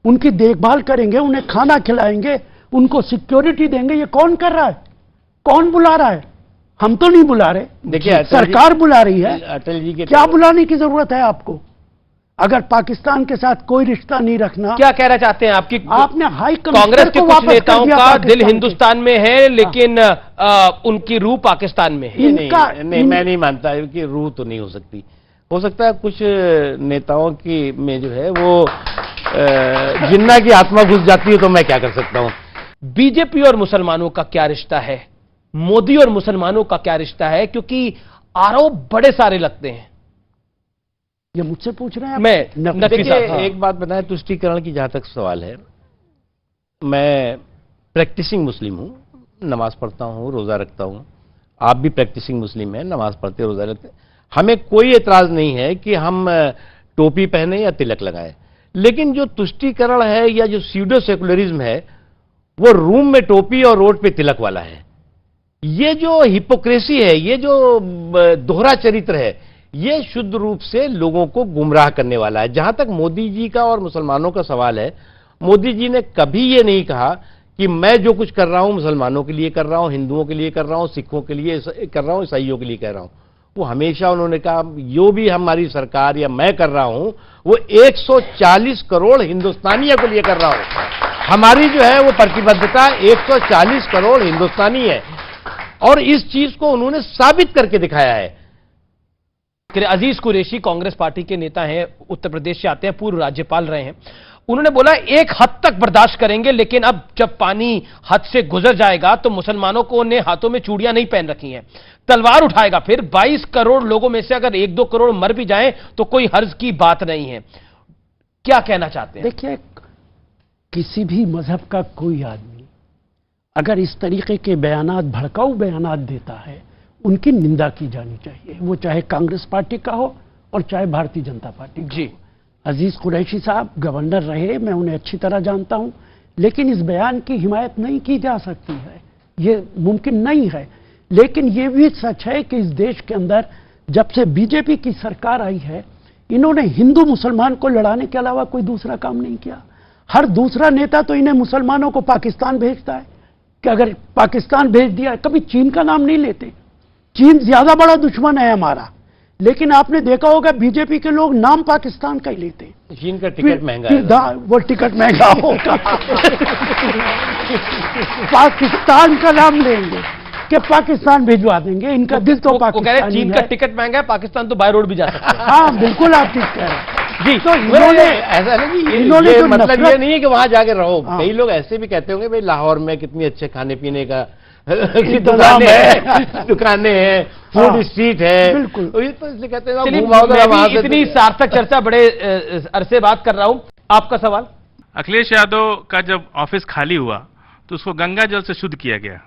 उनकी देखभाल करेंगे, उन्हें खाना खिलाएंगे, उनको सिक्योरिटी देंगे, ये कौन कर रहा है? कौन बुला रहा है? हम तो नहीं बुला रहे, देखिए सरकार बुला रही है। अटल जी के क्या बुलाने की जरूरत है आपको? अगर पाकिस्तान के साथ कोई रिश्ता नहीं रखना, क्या कहना चाहते हैं आपकी? आपने हाई कांग्रेस के कुछ नेताओं का दिल हिंदुस्तान में है लेकिन उनकी रूह पाकिस्तान में है। नहीं, मैं नहीं मानता कि रूह तो नहीं हो सकती। हो सकता है कुछ नेताओं की में जो है वो जिन्ना की आत्मा घुस जाती है, तो मैं क्या कर सकता हूं। बीजेपी और मुसलमानों का क्या रिश्ता है, मोदी और मुसलमानों का क्या रिश्ता है, क्योंकि आरोप बड़े सारे लगते हैं। ये मुझसे पूछ रहे हैं? मैं देखिए एक बात बताएं, तुष्टीकरण की जहां तक सवाल है, मैं प्रैक्टिसिंग मुस्लिम हूं, नमाज पढ़ता हूं, रोजा रखता हूं, आप भी प्रैक्टिसिंग मुस्लिम हैं, नमाज पढ़ते रोजा रखते, हमें कोई एतराज नहीं है कि हम टोपी पहने या तिलक लगाएं, लेकिन जो तुष्टीकरण है या जो स्यूडो सेकुलरिज्म है वो रूम में टोपी और रोड पे तिलक वाला है। ये जो हिपोक्रेसी है, ये जो दोहरा चरित्र है, ये शुद्ध रूप से लोगों को गुमराह करने वाला है। जहां तक मोदी जी का और मुसलमानों का सवाल है, मोदी जी ने कभी ये नहीं कहा कि मैं जो कुछ कर रहा हूं मुसलमानों के लिए कर रहा हूं, हिंदुओं के लिए कर रहा हूं, सिखों के लिए कर रहा हूं, ईसाइयों के लिए कर रहा हूं। वो हमेशा उन्होंने कहा जो भी हमारी सरकार या मैं कर रहा हूं वो 140 करोड़ हिंदुस्तानियों के लिए कर रहा हूं। हमारी जो है वो प्रतिबद्धता 140 करोड़ हिंदुस्तानी है, और इस चीज को उन्होंने साबित करके दिखाया है। अजीज कुरैशी कांग्रेस पार्टी के नेता हैं, उत्तर प्रदेश से आते हैं, पूर्व राज्यपाल रहे हैं। उन्होंने बोला एक हद तक बर्दाश्त करेंगे, लेकिन अब जब पानी हद से गुजर जाएगा तो मुसलमानों को ने हाथों में चूड़ियां नहीं पहन रखी हैं, तलवार उठाएगा। फिर 22 करोड़ लोगों में से अगर 1-2 करोड़ मर भी जाएं तो कोई हर्ज की बात नहीं है। क्या कहना चाहते हैं? देखिए, किसी भी मजहब का कोई आदमी अगर इस तरीके के बयानात, भड़काऊ बयानात देता है, उनकी निंदा की जानी चाहिए, वो चाहे कांग्रेस पार्टी का हो और चाहे भारतीय जनता पार्टी का जी। हो। अजीज कुरैशी साहब गवर्नर रहे, मैं उन्हें अच्छी तरह जानता हूं, लेकिन इस बयान की हिमायत नहीं की जा सकती है, ये मुमकिन नहीं है। लेकिन ये भी सच है कि इस देश के अंदर जब से बीजेपी की सरकार आई है, इन्होंने हिंदू मुसलमान को लड़ाने के अलावा कोई दूसरा काम नहीं किया। हर दूसरा नेता तो इन्हें मुसलमानों को पाकिस्तान भेजता है कि अगर पाकिस्तान भेज दिया, कभी चीन का नाम नहीं लेते। चीन ज्यादा बड़ा दुश्मन है हमारा, लेकिन आपने देखा होगा बीजेपी के लोग नाम पाकिस्तान का ही लेते हैं। चीन का टिकट महंगा है, वो टिकट महंगा होगा पाकिस्तान का नाम लेंगे कि पाकिस्तान भिजवा देंगे, इनका दिल तो पाकिस्तान। चीन का टिकट महंगा है, पाकिस्तान तो बाय रोड भी जा सकते हैं। हाँ बिल्कुल, आप ठीक कह रहे हैं जी। तो इन्होंने ऐसा नहीं, ये मतलब ये नहीं है कि वहां जाके रहो। कई लोग ऐसे भी कहते होंगे भाई लाहौर में कितनी अच्छे खाने पीने का दुकानें हैं, फूड स्ट्रीट है, बिल्कुल। तो ये तो इसलिए कहते हैं इतनी सार्थक चर्चा बड़े अरसे बात कर रहा हूं। आपका सवाल? अखिलेश यादव का जब ऑफिस खाली हुआ तो उसको गंगा जल से शुद्ध किया गया,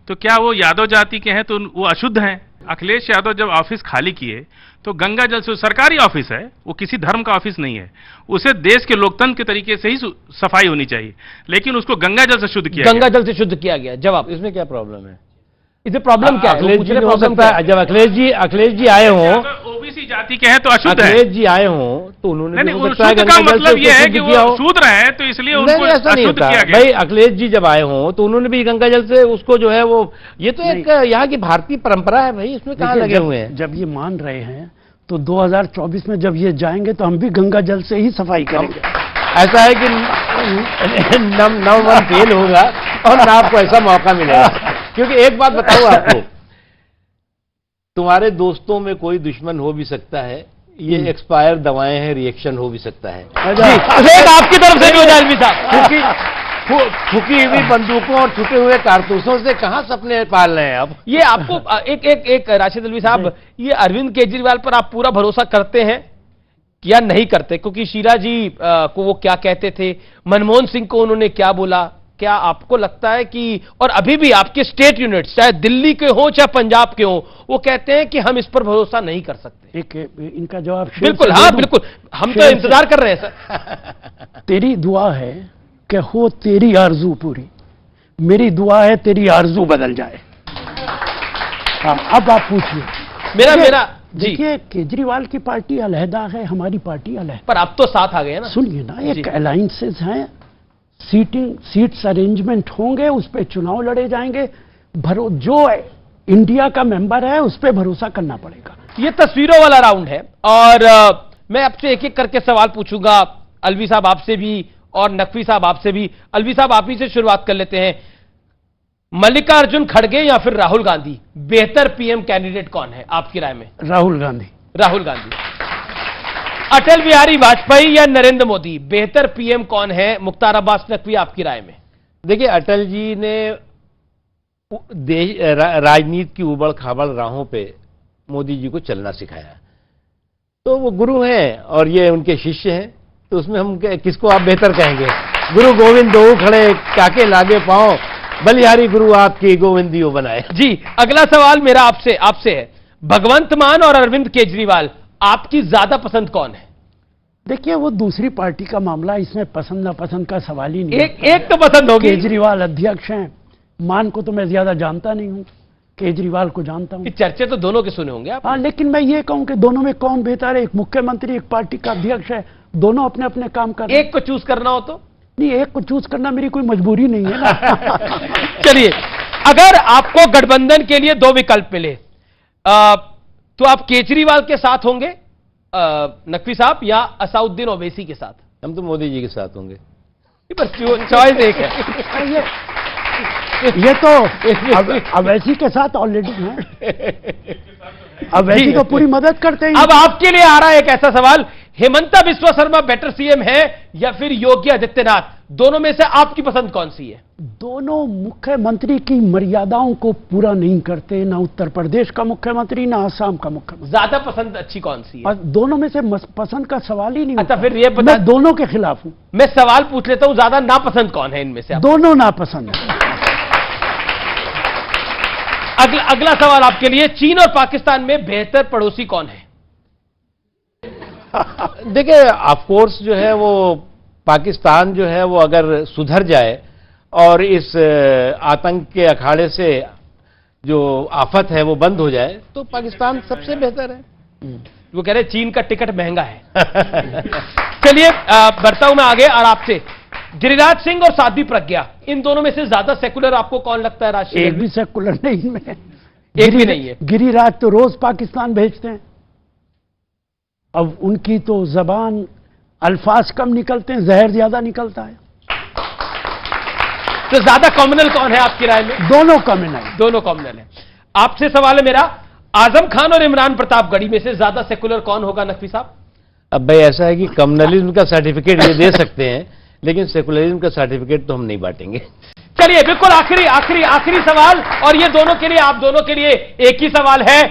तो क्या वो यादव जाति के हैं तो वो अशुद्ध हैं? अखिलेश यादव जब ऑफिस खाली किए तो गंगा जल से, सरकारी ऑफिस है, वो किसी धर्म का ऑफिस नहीं है, उसे देश के लोकतंत्र के तरीके से ही सफाई होनी चाहिए, लेकिन उसको गंगा जल से शुद्ध किया गंगा जल से शुद्ध किया गया। जवाब, इसमें क्या प्रॉब्लम है? इसमें प्रॉब्लम क्या है? जब अखिलेश जी आए हों, ओबीसी जाति के हैं तो अशुद्ध है। अखिलेश जी आए हों तो उन्होंने नहीं, शुद्ध का मतलब यह है कि वो शूद्र है तो इसलिए उनको अशुद्ध किया गया। भाई अखिलेश जी जब आए हों तो उन्होंने भी गंगा जल से उसको जो है वो, ये तो एक यहाँ की भारतीय परंपरा है भाई, इसमें कहाँ लगे हुए हैं? जब ये मान रहे हैं तो 2024 में जब ये जाएंगे तो हम भी गंगा जल से ही सफाई करेंगे। ऐसा है कि नंबर 1 फेल होगा और ना आपको ऐसा मौका मिलेगा। क्योंकि एक बात बताऊं आपको, तुम्हारे दोस्तों में कोई दुश्मन हो भी सकता है, ये एक्सपायर दवाएं हैं, रिएक्शन हो भी सकता है। आपकी तरफ से भी हो जाए अलवी साहब, क्योंकि फूकी हुई बंदूकों और छुटे हुए कारतूसों से कहां सपने पाल रहे हैं आप? ये आपको एक राशिद अलवी साहब, ये अरविंद केजरीवाल पर आप पूरा भरोसा करते हैं या नहीं करते? क्योंकि शीला जी को वो क्या कहते थे, मनमोहन सिंह को उन्होंने क्या बोला, क्या आपको लगता है कि, और अभी भी आपके स्टेट यूनिट्स चाहे दिल्ली के हो चाहे पंजाब के हो, वो कहते हैं कि हम इस पर भरोसा नहीं कर सकते? इनका जवाब बिल्कुल, हाँ बिल्कुल, हम तो इंतजार कर रहे हैं सर। तेरी दुआ है कि हो तेरी आरजू पूरी, मेरी दुआ है तेरी आरजू बदल जाए। हाँ, अब आप पूछिए। मेरा देखिए, केजरीवाल की पार्टी अलहदा है, हमारी पार्टी अलहदा, पर अब तो साथ आ गए ना। सुनिए ना, एक अलायंसेस हैं, सीट्स अरेंजमेंट होंगे, उस पर चुनाव लड़े जाएंगे। जो इंडिया का मेंबर है उस पर भरोसा करना पड़ेगा। ये तस्वीरों वाला राउंड है और मैं आपसे एक एक करके सवाल पूछूंगा, अलवी साहब आपसे भी और नकवी साहब आपसे भी। अलवी साहब आप ही से शुरुआत कर लेते हैं। मल्लिकार्जुन खड़गे या फिर राहुल गांधी, बेहतर पीएम कैंडिडेट कौन है आपकी राय में? राहुल गांधी। राहुल गांधी। अटल बिहारी वाजपेयी या नरेंद्र मोदी, बेहतर पीएम कौन है? मुख्तार अब्बास नकवी आपकी राय में? देखिए, अटल जी ने राजनीति की उबड़ खाबड़ राहों पे मोदी जी को चलना सिखाया, तो वो गुरु हैं और ये उनके शिष्य हैं, तो उसमें हम किसको आप बेहतर कहेंगे? गुरु गोविंद दो खड़े, काके लागे पांव, बलिहारी गुरु आपकी गोविंदियो बनाए। जी, अगला सवाल मेरा आपसे है, भगवंत मान और अरविंद केजरीवाल, आपकी ज्यादा पसंद कौन है? देखिए, वो दूसरी पार्टी का मामला, इसमें पसंद नापसंद का सवाल ही नहीं। एक तो पसंद होगी। केजरीवाल अध्यक्ष हैं, मान को तो मैं ज्यादा जानता नहीं हूं, केजरीवाल को जानता हूं। चर्चे तो दोनों के सुने होंगे आप। हाँ, लेकिन मैं ये कहूं कि दोनों में कौन बेहतर है? एक मुख्यमंत्री, एक पार्टी का अध्यक्ष है, दोनों अपने अपने काम कर रहे हैं। एक को चूज करना हो तो? नहीं, एक को चूज करना मेरी कोई मजबूरी नहीं है ना। चलिए, अगर आपको गठबंधन के लिए 2 विकल्प मिले तो आप केजरीवाल के साथ होंगे नकवी साहब या असाउद्दीन ओवैसी के साथ? हम तो मोदी जी के साथ होंगे। पर चॉइस एक है। ये तो अवैसी के साथ ऑलरेडी है, अवैसी तो पूरी मदद करते हैं। अब आपके लिए आ रहा है एक ऐसा सवाल, हेमंता बिस्वा शर्मा बेटर सीएम है या फिर योगी आदित्यनाथ? दोनों में से आपकी पसंद कौन सी है? दोनों मुख्यमंत्री की मर्यादाओं को पूरा नहीं करते, ना उत्तर प्रदेश का मुख्यमंत्री ना आसाम का मुख्यमंत्री। ज्यादा पसंद अच्छी कौन सी है? दोनों में से पसंद का सवाल ही नहीं। अच्छा, फिर ये बता, मैं दोनों के खिलाफ हूं। मैं सवाल पूछ लेता हूं, ज्यादा नापसंद कौन है इनमें से? दोनों नापसंद है। अगला सवाल आपके लिए, चीन और पाकिस्तान में बेहतर पड़ोसी कौन है? देखिए, ऑफ कोर्स जो है वो पाकिस्तान जो है वो अगर सुधर जाए और इस आतंक के अखाड़े से जो आफत है वो बंद हो जाए तो पाकिस्तान सबसे बेहतर है। वो कह रहे चीन का टिकट महंगा है। चलिए, बढ़ता हूं मैं आगे और आपसे, गिरिराज सिंह और साध्वी प्रज्ञा, इन दोनों में से ज्यादा सेकुलर आपको कौन लगता है? राष्ट्रीय एक भी सेकुलर नहीं इनमें, एक भी नहीं है। गिरिराज तो रोज पाकिस्तान भेजते हैं, अब उनकी तो जबान, अल्फाज कम निकलते हैं, जहर ज्यादा निकलता है। तो ज्यादा कॉम्युनल कौन है आपकी राय में? दोनों कॉम्युनल। दोनों कॉम्युनल है। आपसे सवाल है मेरा, आजम खान और इमरान प्रतापगढ़ी में से ज्यादा सेकुलर कौन होगा नकवी साहब? अब भाई ऐसा है कि कम्युनलिज्म का सर्टिफिकेट ये दे सकते हैं, लेकिन सेकुलरिज्म का सर्टिफिकेट तो हम नहीं बांटेंगे। चलिए, बिल्कुल आखिरी सवाल, और ये दोनों के लिए, आप दोनों के लिए एक ही सवाल है।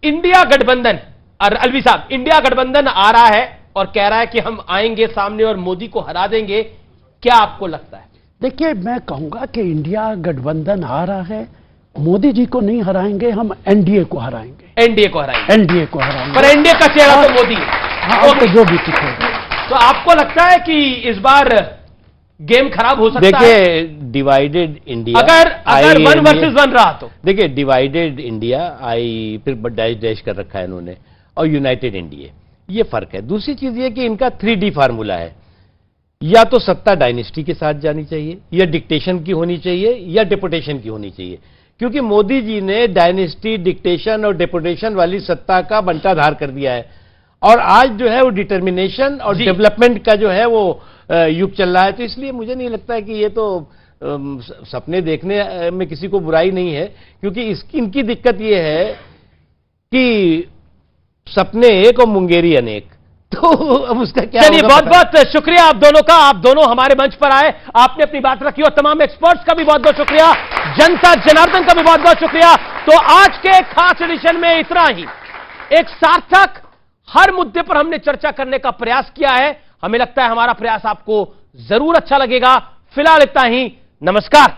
इंडिया गठबंधन, और अलवी साहब, इंडिया गठबंधन आ रहा है और कह रहा है कि हम आएंगे सामने और मोदी को हरा देंगे, क्या आपको लगता है? देखिए, मैं कहूंगा कि इंडिया गठबंधन आ रहा है, मोदी जी को नहीं हराएंगे, हम एनडीए को हराएंगे। एनडीए को हराएंगे? एनडीए को हराएंगे। पर एनडीए का चेहरा तो मोदी है। हाँ, तो जो भी दिखेगा। तो आपको लगता है कि इस बार गेम खराब हो सकता है? देखिए, डिवाइडेड इंडिया, अगर 1 वर्सेस 1 रहा तो देखिए, डिवाइडेड इंडिया फिर डैश डैश कर रखा है इन्होंने, और यूनाइटेड इंडिया, ये फर्क है। दूसरी चीज ये कि इनका 3D फार्मूला है, या तो सत्ता डायनेस्टी के साथ जानी चाहिए, या डिक्टेशन की होनी चाहिए, या डेपुटेशन की होनी चाहिए। क्योंकि मोदी जी ने डायनेस्टी, डिक्टेशन और डेपुटेशन वाली सत्ता का बंटाधार कर दिया है, और आज जो है वो डिटर्मिनेशन और डेवलपमेंट का जो है वो युग चल रहा है। तो इसलिए मुझे नहीं लगता है कि ये तो सपने देखने में किसी को बुराई नहीं है, क्योंकि इनकी दिक्कत ये है कि सपने एक और मुंगेरी अनेक। तो अब उसका क्या? चलिए, बहुत बहुत शुक्रिया आप दोनों का। आप दोनों हमारे मंच पर आए, आपने अपनी बात रखी, और तमाम एक्सपर्ट्स का भी बहुत बहुत शुक्रिया, जनता जनार्दन का भी बहुत बहुत शुक्रिया। तो आज के खास एडिशन में इतना ही। एक सार्थक, हर मुद्दे पर हमने चर्चा करने का प्रयास किया है। हमें लगता है हमारा प्रयास आपको जरूर अच्छा लगेगा। फिलहाल इतना ही। नमस्कार।